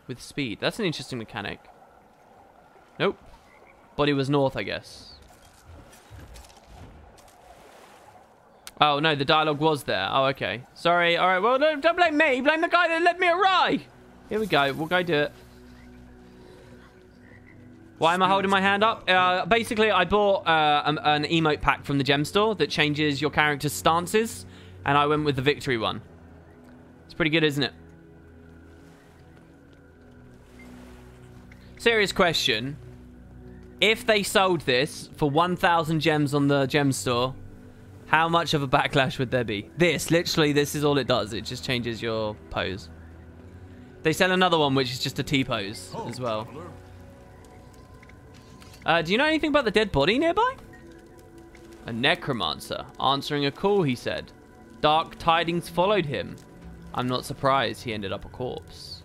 S4: With speed. That's an interesting mechanic. Nope. Body was north, I guess. Oh, no, the dialogue was there. Oh, okay. Sorry. All right, well, don't blame me. Blame the guy that led me awry. Here we go. We'll go do it. Why am I holding my hand up? Basically, I bought an emote pack from the gem store that changes your character's stances, and I went with the victory one. It's pretty good, isn't it? Serious question. If they sold this for 1,000 gems on the gem store, how much of a backlash would there be? Literally, this is all it does. It just changes your pose. They sell another one, which is just a T-pose as well. Do you know anything about the dead body nearby? A necromancer. Answering a call, he said. Dark tidings followed him. I'm not surprised he ended up a corpse.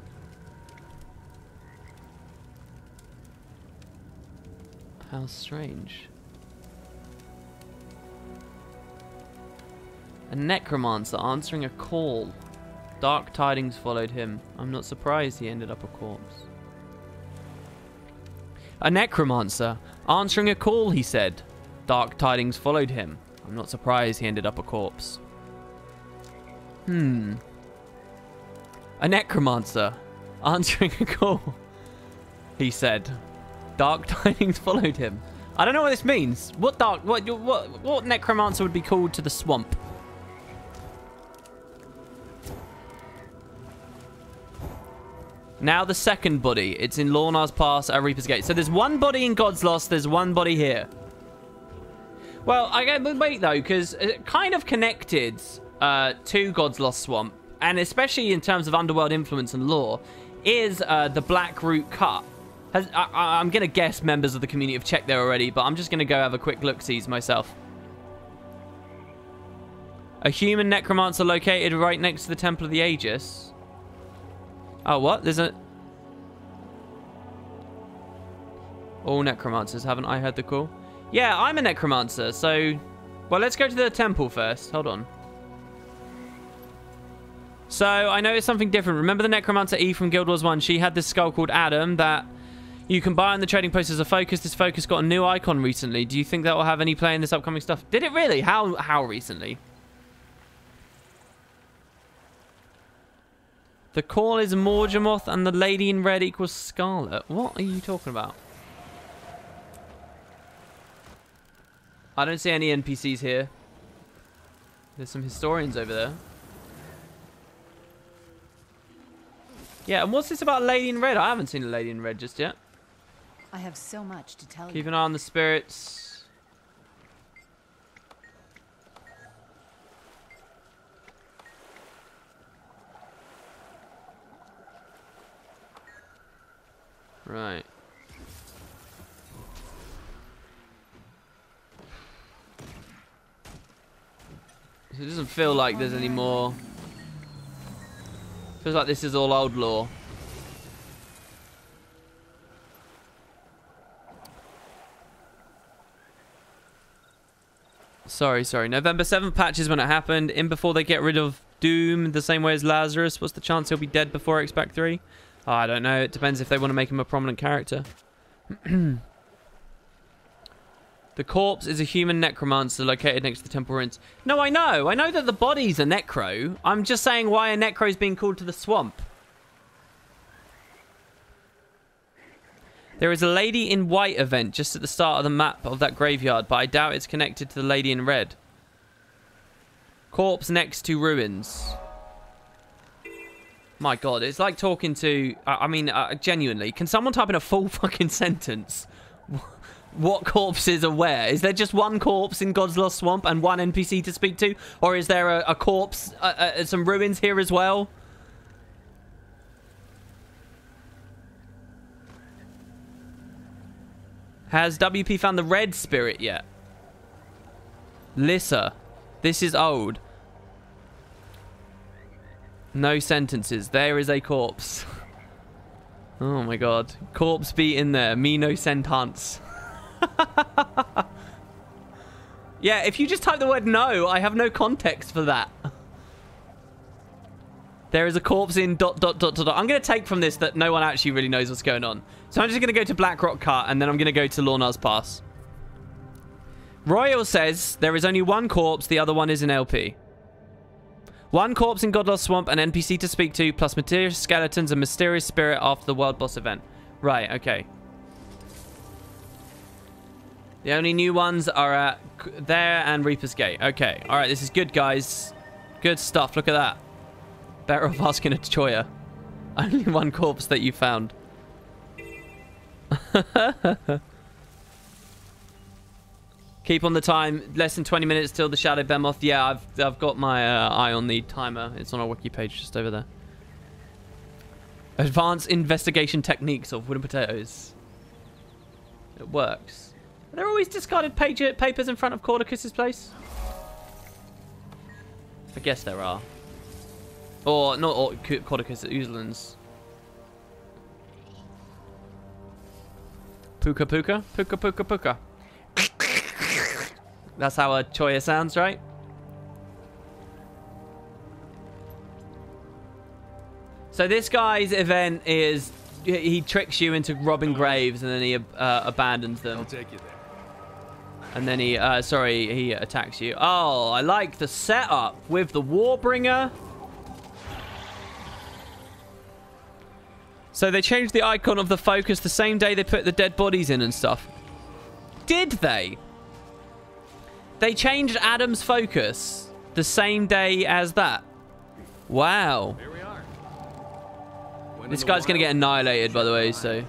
S4: How strange. A necromancer answering a call. Dark tidings followed him. I'm not surprised he ended up a corpse. A necromancer answering a call, he said. Dark tidings followed him. I'm not surprised he ended up a corpse. A necromancer answering a call, he said. Dark tidings followed him. I don't know what this means. What necromancer would be called to the swamp? Now the second body. It's in Lornar's Pass at Reaper's Gate. So there's one body in Godslost. There's one body here. Well, I get wait though, because it kind of connected to Godslost Swamp, and especially in terms of Underworld influence and lore, is the Black Root Cut. I'm going to guess members of the community have checked there already, but I'm just going to go have a quick look-sees myself. A human necromancer located right next to the Temple of the Aegis. Oh, what? There's a... All necromancers, haven't I heard the call? Yeah, I'm a necromancer, so... Well, let's go to the temple first. Hold on. So, I noticed something different. Remember the necromancer E from Guild Wars 1? She had this skull called Adam that... You can buy on the trading post as a focus. This focus got a new icon recently. Do you think that will have any play in this upcoming stuff? Did it really? How recently? The call is Morgemoth and the lady in red equals Scarlet. What are you talking about? I don't see any NPCs here. There's some historians over there. Yeah, and what's this about Lady in Red? I haven't seen a Lady in Red just yet.
S2: I have so much to tell you.
S4: Keep an eye on the spirits. Right. So it doesn't feel like there's any more. Feels like this is all old lore. Sorry. November 7th patch is when it happened. In before they get rid of Doom the same way as Lazarus. What's the chance he'll be dead before X-Pac 3? Oh, I don't know. It depends if they want to make him a prominent character. The corpse is a human necromancer located next to the temple ruins. No, I know. I know that the body's a necro. I'm just saying why a necro is being called to the swamp. There is a Lady in White event just at the start of the map of that graveyard, but I doubt it's connected to the Lady in Red. Corpse next to ruins. My God, it's like talking to... I mean, genuinely, can someone type in a full fucking sentence? What corpses are where? Is there just one corpse in Godslost Swamp and one NPC to speak to? Or is there a corpse, some ruins here as well? Has WP found the red spirit yet? Lissa. This is old. No sentences. There is a corpse. Oh my God. Corpse be in there. Me no sentence. Yeah, if you just type the word no, I have no context for that. There is a corpse in ... I'm going to take from this that no one actually really knows what's going on. So I'm just going to go to Blackrock Cut, and then I'm going to go to Lornar's Pass. Royal says there is only one corpse, the other one is in LP. One corpse in Godslost Swamp, an NPC to speak to, plus mysterious skeletons and mysterious spirit after the world boss event. Right, okay. The only new ones are at there and Reaper's Gate. Okay, alright, this is good, guys. Good stuff, look at that. Better off asking a Choya. Only one corpse that you found. Keep on the time. Less than 20 minutes till the Shadow Behemoth. Yeah, I've got my eye on the timer. It's on our wiki page just over there. Advanced investigation techniques of wooden potatoes. It works. Are there always discarded papers in front of Cordicus's place? I guess there are. Or, not Cordicus, Uzlan's. Puka Puka? Puka Puka Puka. That's how a Choya sounds, right? So this guy's event is... He tricks you into robbing graves and then he abandons them.
S3: I'll take you there.
S4: And then he... he attacks you. Oh, I like the setup with the Warbringer. So they changed the icon of the focus the same day they put the dead bodies in and stuff. Did they? They changed Adam's focus the same day as that. Wow.
S3: Here we are.
S4: This guy's going to get annihilated, by the way, so...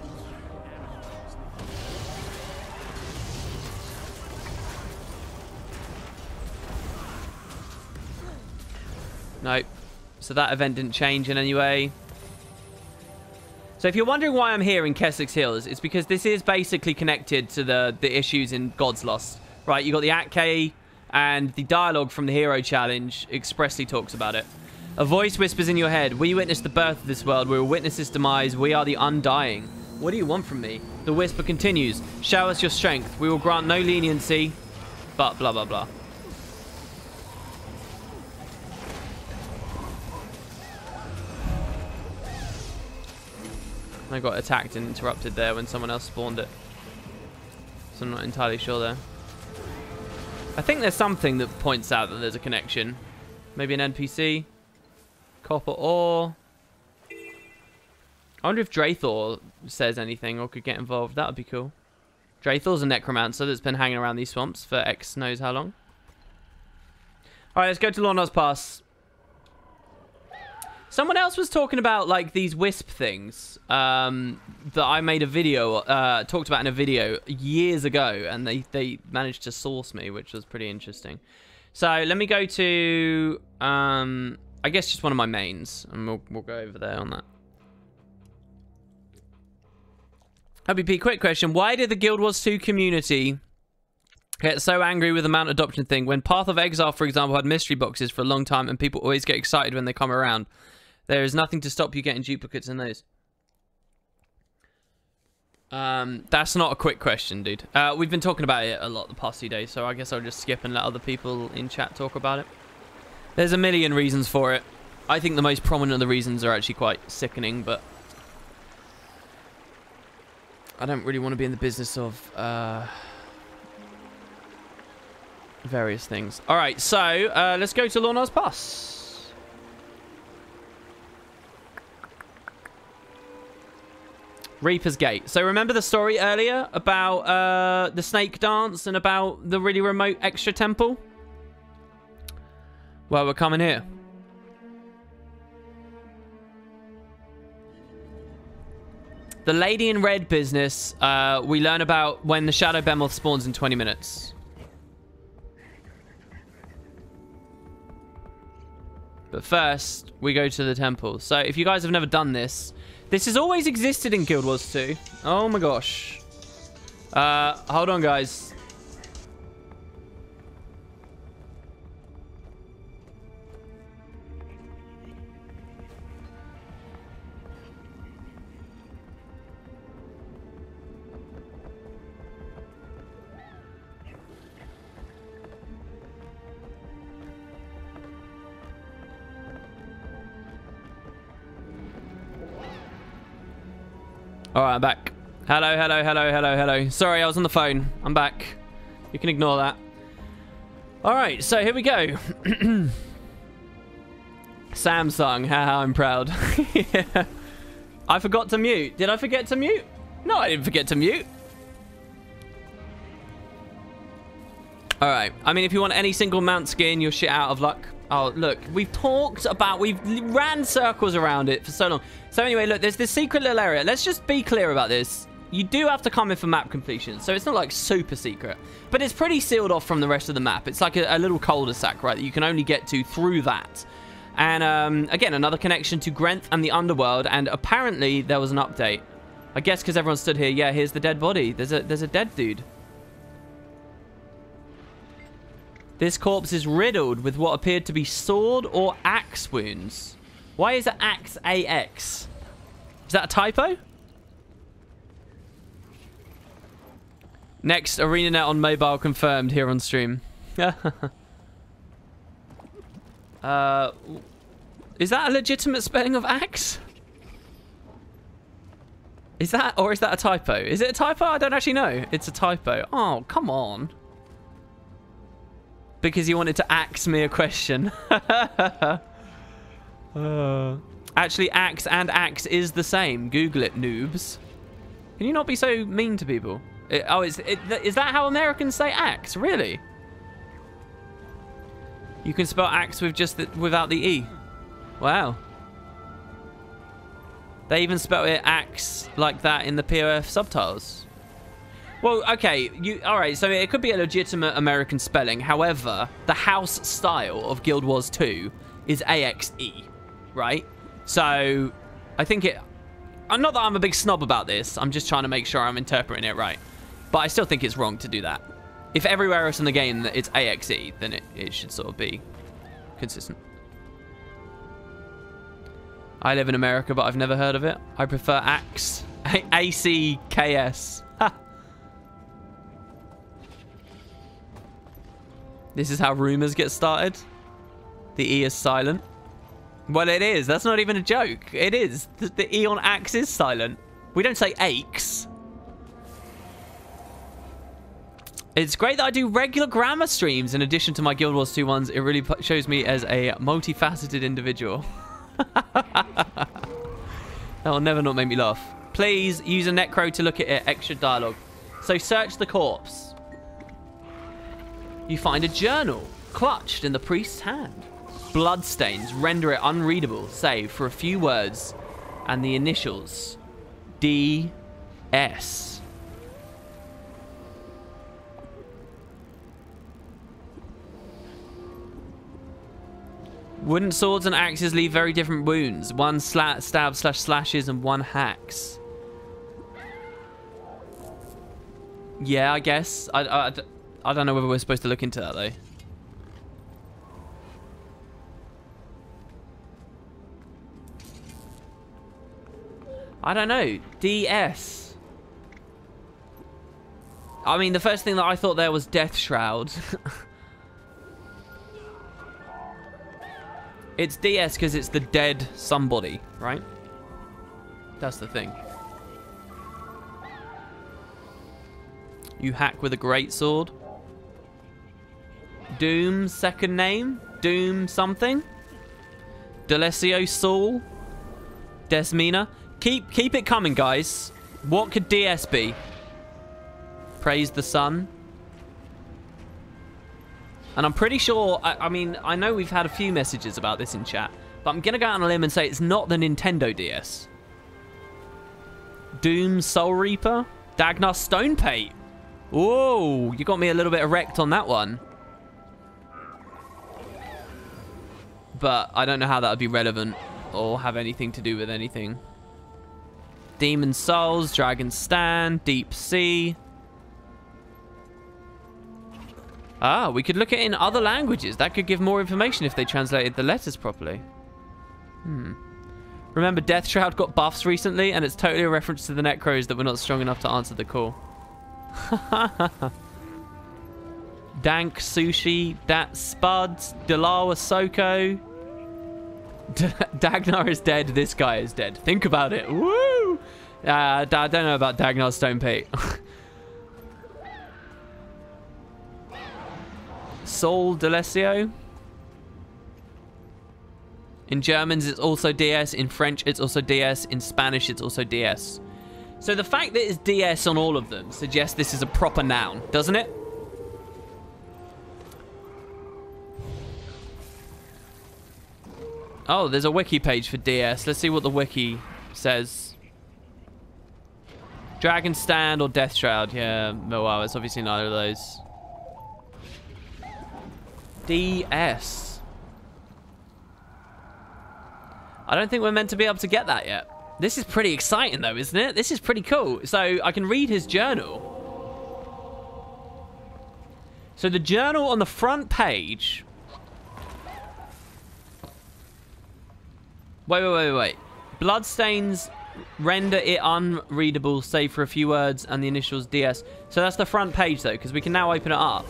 S4: Nope. So that event didn't change in any way. So if you're wondering why I'm here in Keswick's Hills, it's because this is basically connected to the issues in Godslost. Right, you got the At-K, and the dialogue from the Hero Challenge expressly talks about it. A voice whispers in your head, we witnessed the birth of this world, we will witness its demise, we are the undying. What do you want from me? The whisper continues, show us your strength, we will grant no leniency, but blah blah blah. I got attacked and interrupted there when someone else spawned it. So I'm not entirely sure there. I think there's something that points out that there's a connection. Maybe an NPC. Copper ore. I wonder if Draethor says anything or could get involved. That would be cool. Draethor's a necromancer that's been hanging around these swamps for X knows how long. Alright, let's go to Lornar's Pass. Someone else was talking about, like, these wisp things that I made a video, talked about in a video years ago, and they managed to source me, which was pretty interesting. So, let me go to, I guess just one of my mains, and we'll go over there on that. WP, quick question. Why did the Guild Wars 2 community get so angry with the Mount Adoption thing when Path of Exile, for example, had mystery boxes for a long time, and people always get excited when they come around? There is nothing to stop you getting duplicates in those. That's not a quick question, dude. We've been talking about it a lot the past few days, so I guess I'll just skip and let other people in chat talk about it. There's a million reasons for it. I think the most prominent of the reasons are actually quite sickening, but I don't really want to be in the business of various things. Alright, so let's go to Lornar's Pass. Reaper's Gate. So remember the story earlier about the snake dance and about the really remote extra temple? Well, we're coming here. The lady in red business, we learn about when the Shadow Behemoth spawns in 20 minutes. But first, we go to the temple. So if you guys have never done this, this has always existed in Guild Wars 2. Oh my gosh. Hold on, guys. All right, I'm back. Hello, hello, hello, hello, hello. Sorry, I was on the phone. I'm back. You can ignore that. All right, so here we go. Samsung, haha, I'm proud. Yeah. I forgot to mute. Did I forget to mute? No, I didn't forget to mute. All right. I mean, if you want any single mount skin, you're shit out of luck. Oh, look, we've ran circles around it for so long. So anyway, look, there's this secret little area. Let's just be clear about this. You do have to come in for map completion, so it's not like super secret, but it's pretty sealed off from the rest of the map. It's like a little cul-de-sac, right, that you can only get to through that. And again, another connection to Grenth and the Underworld, and apparently there was an update. I guess because everyone stood here. Yeah, here's the dead body. There's a dead dude. This corpse is riddled with what appeared to be sword or axe wounds. Why is it axe AX? Is that a typo? Next, ArenaNet on mobile confirmed here on stream. Is that a legitimate spelling of axe? Is that, or is that a typo? Is it a typo? I don't actually know. It's a typo. Oh, come on. Because you wanted to axe me a question. Actually, axe and axe is the same. Google it, noobs. Can you not be so mean to people? Is that how Americans say axe? Really? You can spell axe with without the E. Wow. They even spell it axe like that in the POF subtitles. Well, okay, all right, so it could be a legitimate American spelling. However, the house style of Guild Wars 2 is AXE, right? So, I think not that I'm a big snob about this. I'm just trying to make sure I'm interpreting it right. But I still think it's wrong to do that. If everywhere else in the game it's AXE, then it should sort of be consistent. I live in America, but I've never heard of it. I prefer axe. ACKS. This is how rumors get started. The E is silent. Well, it is. That's not even a joke. It is. The E on axe is silent. We don't say aches. It's great that I do regular grammar streams in addition to my Guild Wars 2 ones. It really shows me as a multifaceted individual. That will never not make me laugh. Please use a necro to look at it. Extra dialogue. So search the corpse. You find a journal clutched in the priest's hand. Bloodstains render it unreadable, save for a few words and the initials DS. Wooden swords and axes leave very different wounds. One stabs/slashes and one hacks. Yeah, I guess. I don't know whether we're supposed to look into that, though. I don't know. DS. I mean, the first thing that I thought there was Death Shroud. It's DS because it's the dead somebody, right? That's the thing. You hack with a great sword. Doom, second name? Doom something? Delesio Saul? Desmina? Keep it coming, guys. What could DS be? Praise the sun. And I'm pretty sure, I mean, I know we've had a few messages about this in chat, but I'm going to go out on a limb and say it's not the Nintendo DS. Doom Soul Reaper. Dagnar Stone Pate. Whoa, you got me a little bit erect on that one. But I don't know how that would be relevant or have anything to do with anything. Demon Souls, Dragon Stand, Deep Sea. Ah, we could look at it in other languages. That could give more information if they translated the letters properly. Remember, Death Shroud got buffs recently, and it's totally a reference to the Necros that were not strong enough to answer the call. Dank Sushi, Dat Spuds, Dalawa Soko. Dagnar is dead, this guy is dead. Think about it. Woo! I don't know about Dagnar Stone Pate. Sol Delesio. In Germans, it's also DS. In French, it's also DS. In Spanish, it's also DS. So the fact that it's DS on all of them suggests this is a proper noun, doesn't it? Oh, there's a wiki page for DS. Let's see what the wiki says. Dragon Stand or Death Shroud. Yeah, oh wow, it's obviously neither of those. DS. I don't think we're meant to be able to get that yet. This is pretty exciting though, isn't it? This is pretty cool. So I can read his journal. So the journal on the front page. Wait. Bloodstains render it unreadable save for a few words and the initials DS. So that's the front page though, because we can now open it up.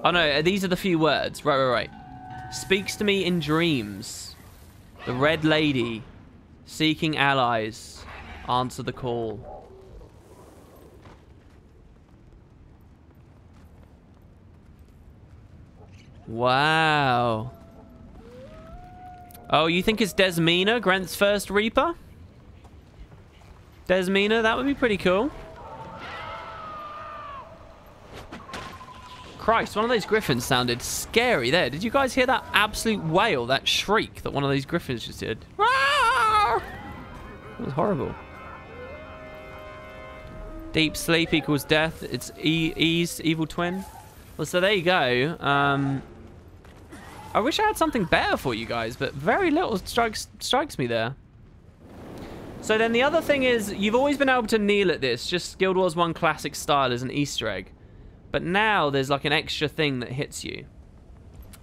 S4: Oh no, these are the few words. Right. Speaks to me in dreams. The Red Lady. Seeking allies. Answer the call. Wow. Oh, you think it's Desmina, Grant's first Reaper? Desmina, that would be pretty cool. Christ, one of those griffins sounded scary there. Did you guys hear that absolute wail, that shriek that one of these griffins just did? That was horrible. Deep sleep equals death. It's E's evil twin. Well, so there you go. I wish I had something better for you guys, but very little strikes me there. So then the other thing is, you've always been able to kneel at this, just Guild Wars 1 classic style as an Easter egg. But now there's like an extra thing that hits you.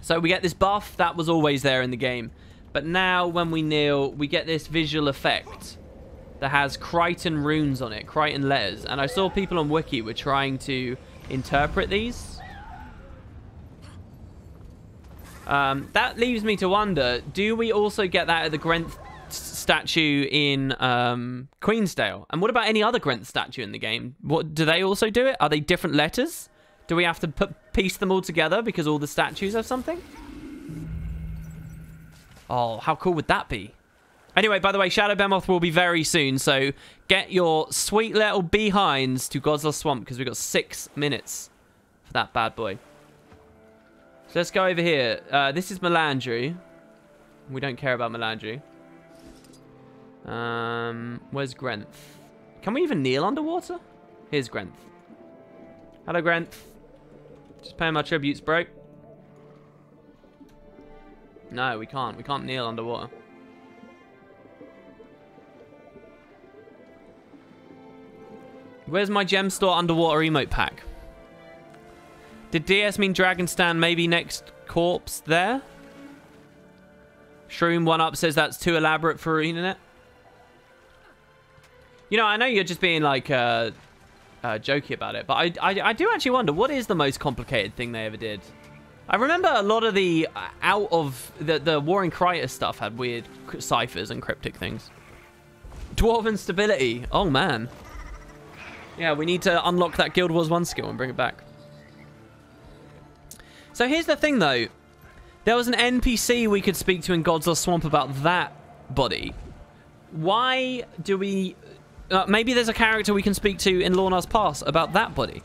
S4: So we get this buff, that was always there in the game. But now when we kneel, we get this visual effect that has Crichton runes on it, Crichton letters. And I saw people on Wiki were trying to interpret these. That leaves me to wonder, do we also get that at the Grenth statue in Queensdale? And what about any other Grenth statue in the game? What do they also do it? Are they different letters? Do we have to piece them all together because all the statues have something? Oh, how cool would that be? Anyway, by the way, Shadow Behemoth will be very soon, so get your sweet little behinds to Godslost Swamp because we've got 6 minutes for that bad boy. So let's go over here. This is Melandru. We don't care about Melandru. Where's Grenth? Can we even kneel underwater? Here's Grenth. Hello, Grenth. Just paying my tributes, bro. No, we can't. We can't kneel underwater. Where's my gem store underwater emote pack? Did DS mean Dragon Stand maybe next corpse there? Shroom 1up says that's too elaborate for ArenaNet. You know, I know you're just being like jokey about it, but I do actually wonder, what is the most complicated thing they ever did? I remember a lot of the the Warring Critus stuff had weird ciphers and cryptic things. Dwarven Stability. Oh man. Yeah, we need to unlock that Guild Wars 1 skill and bring it back. So here's the thing though. There was an NPC we could speak to in Godslost Swamp about that body. Why do we... maybe there's a character we can speak to in Lorna's Pass about that body.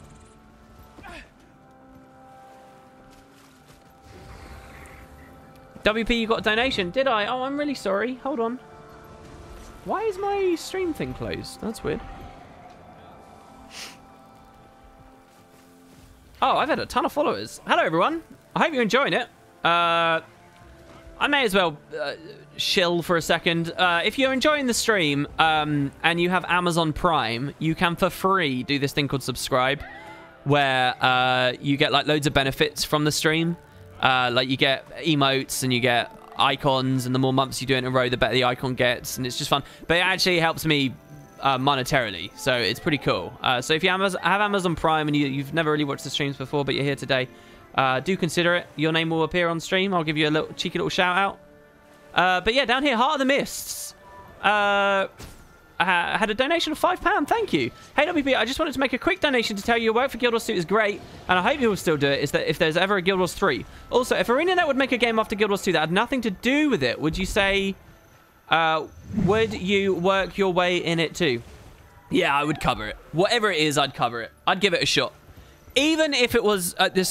S4: WP, you got a donation. Did I? Oh, I'm really sorry. Hold on. Why is my stream thing closed? That's weird. Oh, I've had a ton of followers. Hello, everyone. I hope you're enjoying it. I may as well chill for a second. If you're enjoying the stream and you have Amazon Prime, you can, for free, do this thing called subscribe, where you get like loads of benefits from the stream. Like you get emotes and you get icons, and the more months you do it in a row, the better the icon gets, and it's just fun. But it actually helps me monetarily, so it's pretty cool. So if you have Amazon Prime and you've never really watched the streams before, but you're here today, do consider it. Your name will appear on stream. I'll give you a little cheeky little shout out. But yeah, down here, Heart of the Mists had a donation of £5. Thank you. Hey WP, I just wanted to make a quick donation to tell you your work for Guild Wars 2 is great, and I hope you will still do it. Is that if there's ever a Guild Wars 3? Also, if ArenaNet would make a game after Guild Wars 2 that had nothing to do with it, would you say would you work your way in it too? Yeah, I would cover it. Whatever it is, I'd cover it. I'd give it a shot. Even if it was let me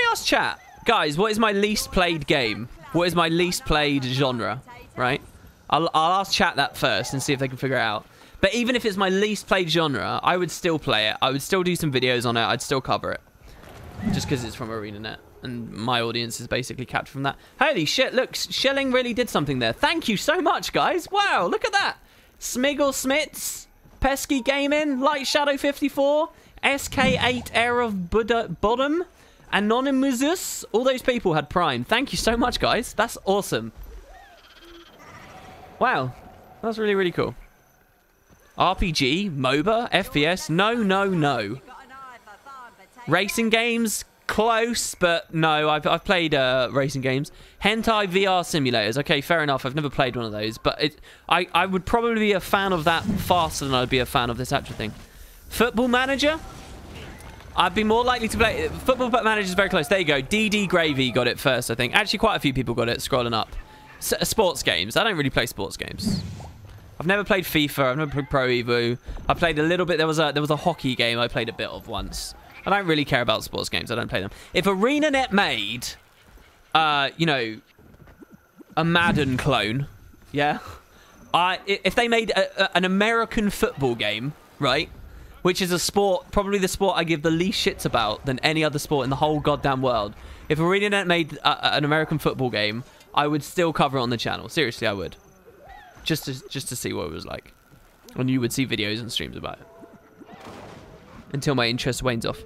S4: ask chat. Guys, what is my least played game? What is my least played genre? Right? I'll ask chat that first and see if they can figure it out. But even if it's my least played genre, I would still play it. I would still do some videos on it. I'd still cover it. Just because it's from ArenaNet. And my audience is basically captured from that. Holy shit, look, Shelling really did something there. Thank you so much, guys. Wow, look at that. Smiggle Smits, Pesky Gaming, Light Shadow 54, SK8 Air of Bottom, Anonymous. All those people had Prime. Thank you so much, guys. That's awesome. Wow, that's really, really cool. RPG, MOBA, FPS, no. Racing games, close, but no, I've played racing games. Hentai VR simulators, okay, fair enough. I've never played one of those, but I would probably be a fan of that faster than I'd be a fan of this actual thing. Football Manager, I'd be more likely to play. Football Manager is very close. There you go. DD Gravy got it first, I think. Actually, quite a few people got it scrolling up. Sports games. I don't really play sports games. I've never played FIFA. I've never played Pro Evo. I played a little bit. There was a hockey game I played a bit of once. I don't really care about sports games. I don't play them. If ArenaNet made, you know, a Madden clone, yeah, if they made an American football game, right, which is a sport, probably the sport I give the least shits about than any other sport in the whole goddamn world. If ArenaNet made an American football game, I would still cover it on the channel. Seriously, I would. Just to see what it was like. And you would see videos and streams about it. Until my interest wanes off.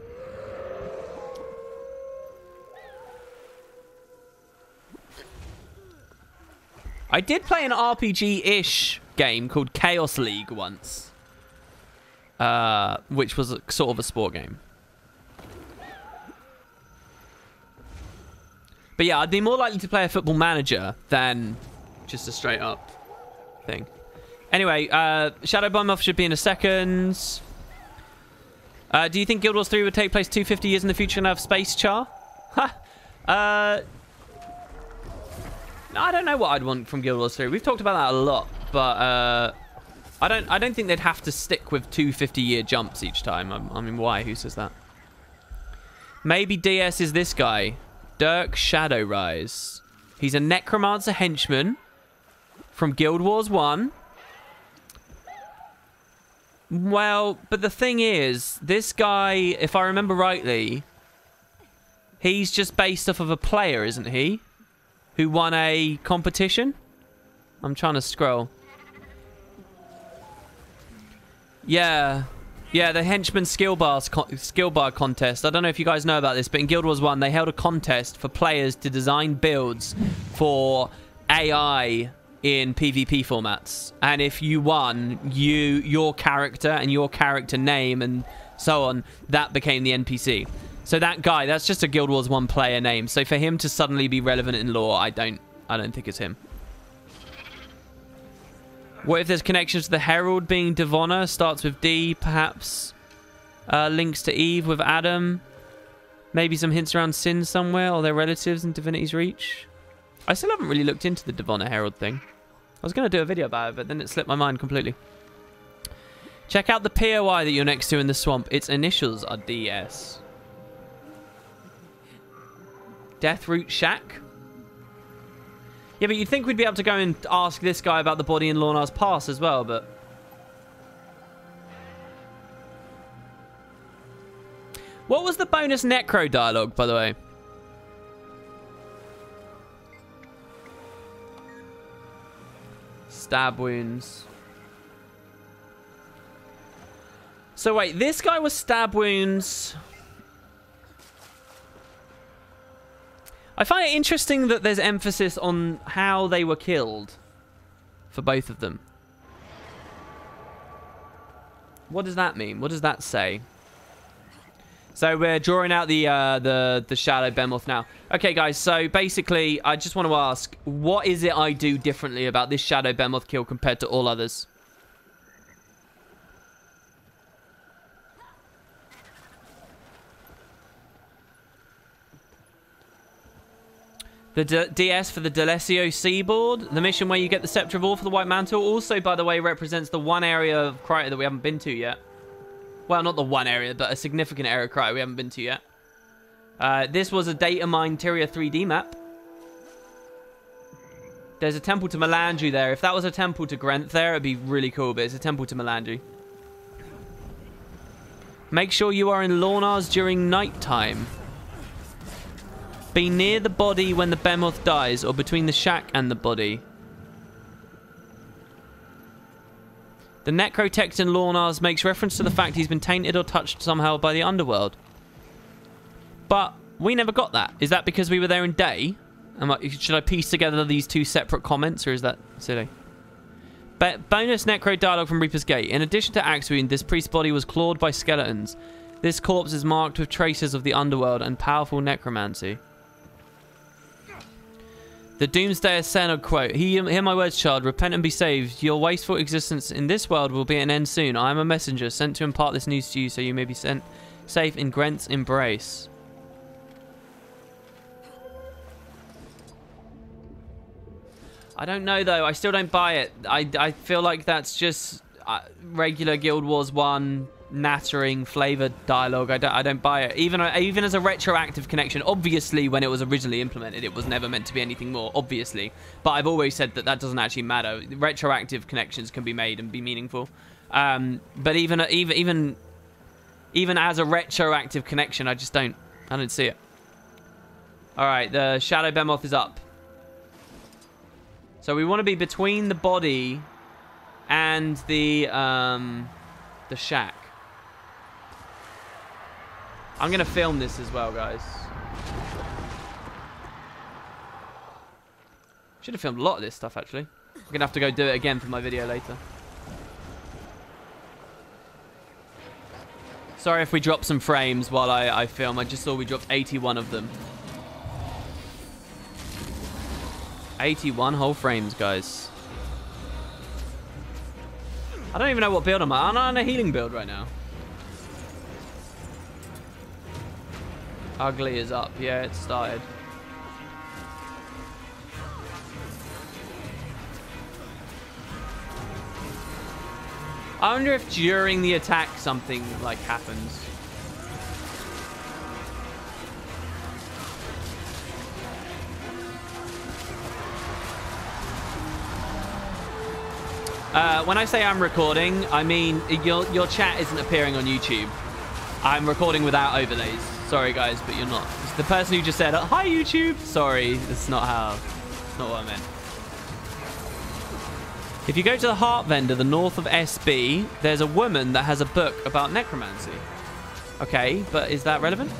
S4: I did play an RPG-ish game called Chaos League once. Which was sort of a sport game. But yeah, I'd be more likely to play a Football Manager than just a straight up thing. Anyway, Shadow Bomb Off should be in a second. Do you think Guild Wars 3 would take place 250 years in the future and have space char? I don't know what I'd want from Guild Wars 3. We've talked about that a lot, but I don't think they'd have to stick with 250-year jumps each time. I mean, why? Who says that? Maybe DS is this guy. Dirk Shadowrise. He's a Necromancer henchman from Guild Wars 1. Well, but the thing is, this guy, if I remember rightly, he's just based off of a player, isn't he? Who won a competition? I'm trying to scroll. Yeah. Yeah, the Henchman skill bar contest. I don't know if you guys know about this, but in Guild Wars 1, they held a contest for players to design builds for AI in PvP formats. And if you won, your character and your character name and so on, that became the NPC. So that guy, that's just a Guild Wars 1 player name. So for him to suddenly be relevant in lore, I don't think it's him. What if there's connections to the Herald being Devonna? Starts with D, perhaps. Links to Eve with Adam. Maybe some hints around Sin somewhere, or their relatives in Divinity's Reach. I still haven't really looked into the Devonna Herald thing. I was going to do a video about it, but then it slipped my mind completely. Check out the POI that you're next to in the swamp. Its initials are DS. Deathroot Shack. Yeah, but you'd think we'd be able to go and ask this guy about the body in Lornar's past as well, but... What was the bonus Necro dialogue, by the way? Stab wounds. So wait, this guy was stab wounds. I find it interesting that there's emphasis on how they were killed for both of them. What does that mean? What does that say? So we're drawing out the Shadow Behemoth now. Okay, guys, so basically, I just want to ask, what is it I do differently about this Shadow Behemoth kill compared to all others? The DS for the Delesio Seaboard, the mission where you get the Scepter of All for the White Mantle, also, by the way, represents the one area of Kryta that we haven't been to yet. Well, not the one area, but a significant area of Kryta we haven't been to yet. This was a data mine Tyria 3D map. There's a temple to Melandri there. If that was a temple to Grenth there, it'd be really cool, but it's a temple to Melandri. Make sure you are in Lornar's during nighttime. Be near the body when the Behemoth dies, or between the shack and the body. The necrotext in Lornar's makes reference to the fact he's been tainted or touched somehow by the Underworld. But we never got that. Is that because we were there in day? Should I piece together these two separate comments, or is that silly? Bonus necro dialogue from Reaper's Gate. In addition to axe wound, this priest's body was clawed by skeletons. This corpse is marked with traces of the Underworld and powerful necromancy. The Doomsdayer Senna quote, Hear my words, child, repent and be saved. Your wasteful existence in this world will be at an end soon. I am a messenger sent to impart this news to you so you may be sent safe in Grenth's embrace. I don't know, though. I still don't buy it. I feel like that's just regular Guild Wars 1 nattering flavored dialogue. I don't buy it. Even as a retroactive connection, obviously when it was originally implemented it was never meant to be anything more, obviously, but I've always said that doesn't actually matter. Retroactive connections can be made and be meaningful, but even as a retroactive connection, I don't see it. All right, the Shadow Behemoth is up, so we want to be between the body and the shack. I'm going to film this as well, guys. Should have filmed a lot of this stuff, actually. I'm going to have to go do it again for my video later. Sorry if we drop some frames while I film. I just saw we dropped 81 of them. 81 whole frames, guys. I don't even know what build I'm on. I'm on a healing build right now. Ugly is up. Yeah, it started. I wonder if during the attack something like happens. When I say I'm recording, I mean your chat isn't appearing on YouTube. I'm recording without overlays. Sorry guys, but you're not. It's the person who just said, "Hi YouTube." Sorry, that's not what I meant. If you go to the Heart Vendor, the north of SB, there's a woman that has a book about necromancy. Okay, but is that relevant?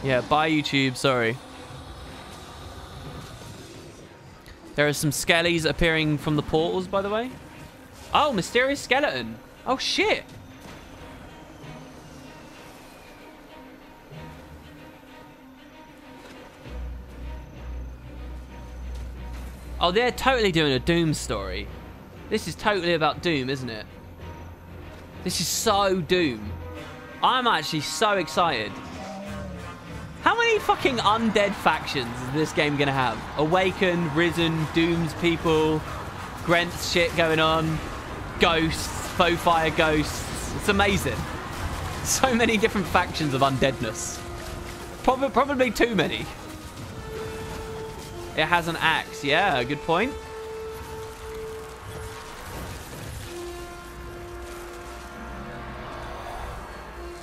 S4: Yeah, bye YouTube, sorry. There are some skellies appearing from the portals, by the way. Oh, mysterious skeleton. Oh shit. Oh, they're totally doing a Doom story. This is totally about Doom, isn't it? This is so Doom. I'm actually so excited. How many fucking undead factions is this game gonna have? Awakened, Risen, Doom's people, Grenth's shit going on, ghosts, faux fire ghosts. It's amazing. So many different factions of undeadness. Probably too many. It has an axe. Yeah, good point.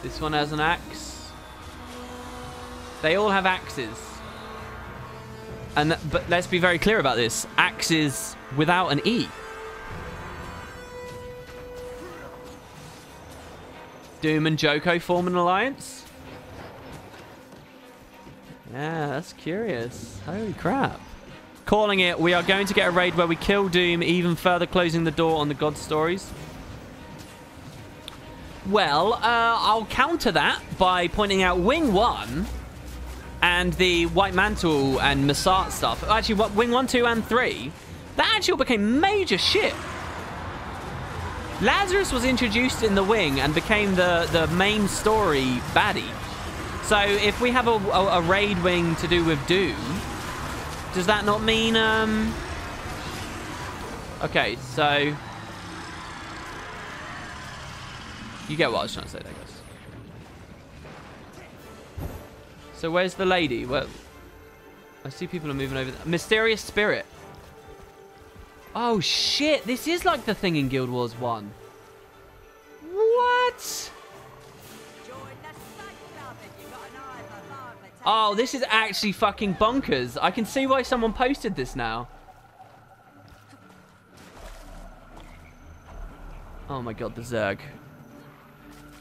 S4: This one has an axe. They all have axes. But let's be very clear about this. Axes without an E. Doom and Joko form an alliance? Yeah, that's curious. Holy crap. Calling it, we are going to get a raid where we kill Doom, even further closing the door on the God stories. Well, I'll counter that by pointing out Wing 1 and the White Mantle and Masart stuff. Actually, Wing 1, 2, and 3, that actually all became major shit. Lazarus was introduced in the Wing and became the main story baddie. So if we have a raid wing to do with Doom, does that not mean... Okay, so... You get what I was trying to say there, guys. So where's the lady? Well, I see people are moving over there. Mysterious Spirit. Oh, shit. This is like the thing in Guild Wars 1. What? Oh, this is actually fucking bonkers. I can see why someone posted this now. Oh my god, the Zerg.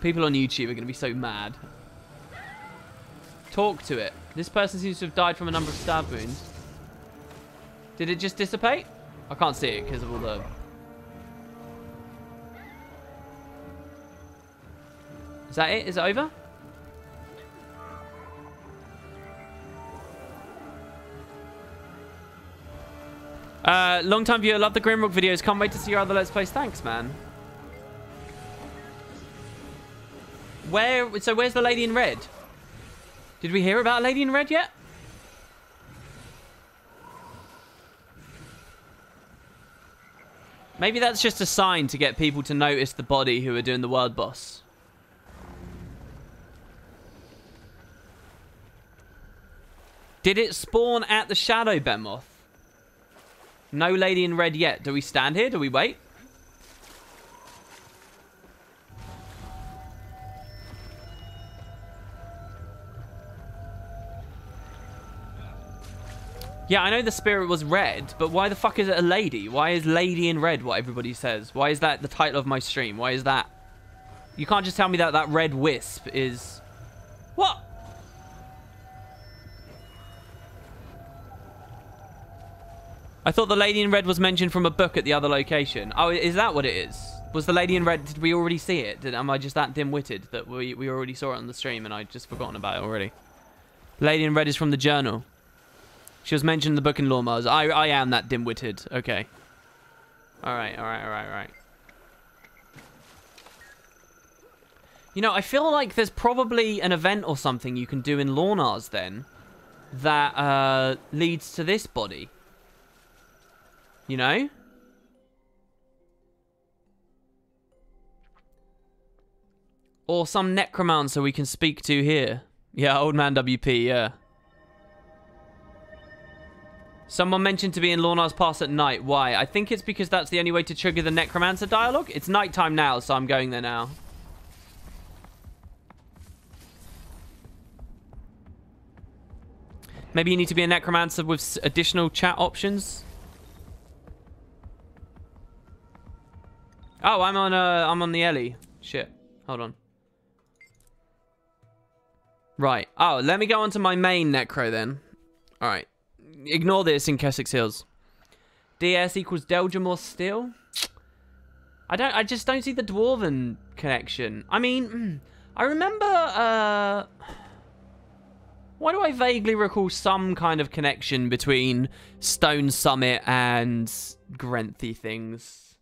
S4: People on YouTube are going to be so mad. Talk to it. This person seems to have died from a number of stab wounds. Did it just dissipate? I can't see it because of all the... Is that it? Is it over? Long time viewer, love the Grimrock videos. Can't wait to see your other Let's Plays. Thanks, man. So where's the lady in red? Did we hear about a lady in red yet? Maybe that's just a sign to get people to notice the body who are doing the world boss. Did it spawn at the Shadow Behemoth? No lady in red yet. Do we stand here? Do we wait? Yeah, I know the spirit was red, but why the fuck is it a lady? Why is lady in red what everybody says? Why is that the title of my stream? Why is that? You can't just tell me that that red wisp is... What? I thought the lady in red was mentioned from a book at the other location. Oh, is that what it is? Was the lady in red... Did we already see it? Am I just that dim-witted that we already saw it on the stream and I'd just forgotten about it already? Lady in red is from the journal. She was mentioned in the book in Lore Mars. I am that dim-witted. Okay. Alright. You know, I feel like there's probably an event or something you can do in Lornars then that leads to this body. You know? Or some necromancer we can speak to here. Yeah, old man WP, yeah. Someone mentioned to be in Lornar's Pass at night. Why? I think it's because that's the only way to trigger the necromancer dialogue. It's nighttime now, so I'm going there now. Maybe you need to be a necromancer with additional chat options. Oh, I'm on the Ellie. Shit. Hold on. Right. Oh, let me go on to my main necro then. All right. Ignore this in Kessex Hills. DS equals Delgamore still? I just don't see the Dwarven connection. I mean, I remember, why do I vaguely recall some kind of connection between Stone Summit and Grenthi things?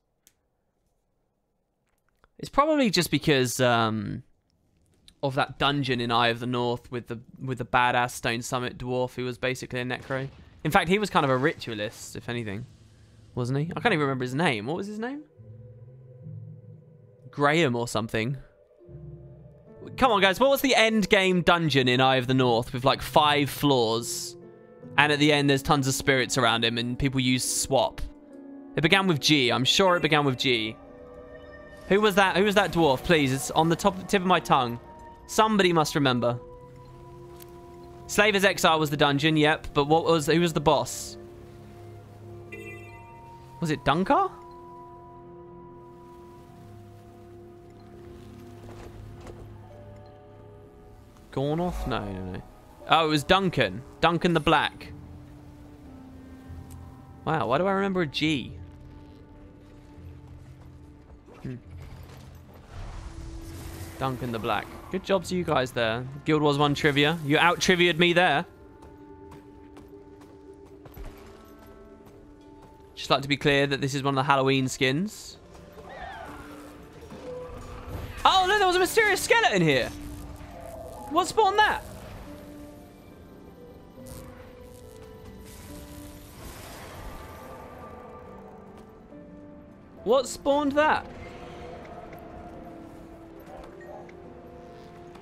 S4: It's probably just because, of that dungeon in Eye of the North with the badass Stone Summit dwarf who was basically a necro. In fact, he was kind of a ritualist, if anything. Wasn't he? I can't even remember his name. What was his name? Graham or something. Come on, guys. What was the end game dungeon in Eye of the North with like 5 floors And at the end, there's tons of spirits around him, and people use swap. It began with G. I'm sure it began with G. Who was that? Who was that dwarf? Please, it's on the tip of my tongue. Somebody must remember. Slave as Exile was the dungeon, yep. But who was the boss? Was it Dunkar? Gornoth? No. Oh, it was Duncan. Duncan the Black. Wow, why do I remember a G? Duncan the Black. Good job to you guys there. Guild Wars 1 trivia. You out-trivia'd me there. Just like to be clear that this is one of the Halloween skins. Oh, look, there was a mysterious skeleton here. What spawned that? What spawned that?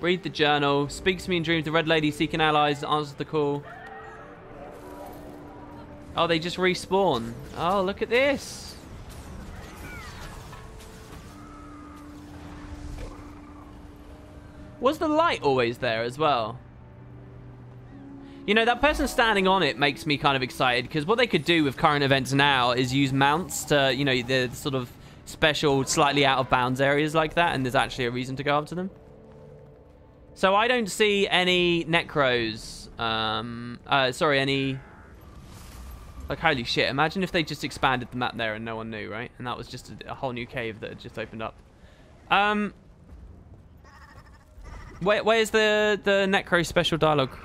S4: Read the journal. Speaks to me in dreams. The Red Lady seeking allies. Answers the call. Oh, they just respawn. Oh, look at this. Was the light always there as well? You know, that person standing on it makes me kind of excited, because what they could do with current events now is use mounts to, you know, the sort of special, slightly out of bounds areas like that, and there's actually a reason to go up to them. So I don't see any necros. Sorry, any... Like, holy shit. Imagine if they just expanded the map there and no one knew, right? And that was just a whole new cave that had just opened up. Where's the necro special dialogue?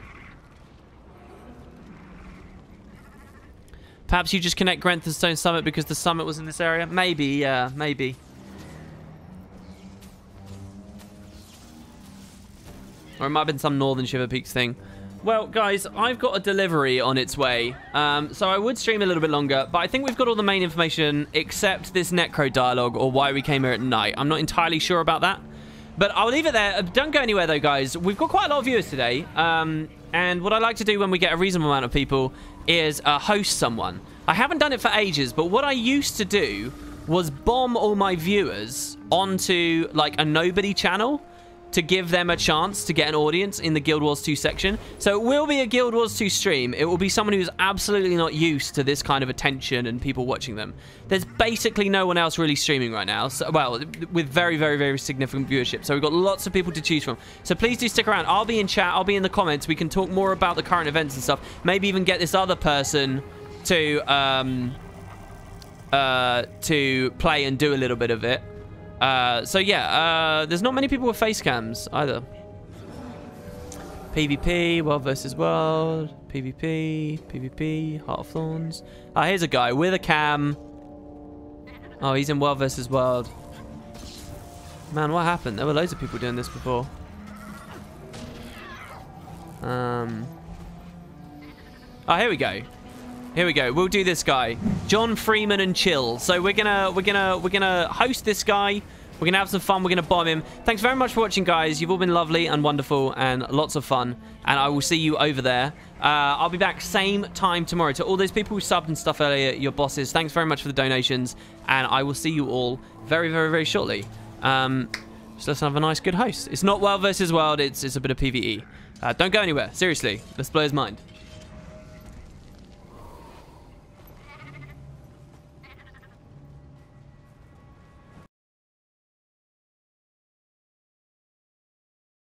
S4: Perhaps you just connect Grentham Summit because the summit was in this area? Maybe, yeah, maybe. Or it might have been some Northern Shiver Peaks thing. Well, guys, I've got a delivery on its way. So I would stream a little bit longer, but I think we've got all the main information except this necro dialogue or why we came here at night. I'm not entirely sure about that. But I'll leave it there. Don't go anywhere, though, guys. We've got quite a lot of viewers today. And what I like to do when we get a reasonable amount of people is host someone. I haven't done it for ages, but what I used to do was bomb all my viewers onto, like, a nobody channel to give them a chance to get an audience in the Guild Wars 2 section. So it will be a Guild Wars 2 stream. It will be someone who's absolutely not used to this kind of attention and people watching them. There's basically no one else really streaming right now. So, well, with very, very, very significant viewership. So we've got lots of people to choose from. So please do stick around. I'll be in chat. I'll be in the comments. We can talk more about the current events and stuff. Maybe even get this other person to play and do a little bit of it. So yeah, there's not many people with face cams either. PvP, World versus World, PvP, Heart of Thorns. Ah, here's a guy with a cam. Oh, he's in World versus World. Man, what happened? There were loads of people doing this before. Oh, here we go. Here we go. We'll do this guy, John Freeman and Chill. So we're gonna host this guy. We're gonna have some fun. We're gonna bomb him. Thanks very much for watching, guys. You've all been lovely and wonderful and lots of fun. And I will see you over there. I'll be back same time tomorrow. To all those people who subbed and stuff earlier, your bosses, thanks very much for the donations. And I will see you all very, very, very shortly. So let's have a nice, good host. It's not World versus World. It's a bit of PvE. Don't go anywhere. Seriously, let's blow his mind.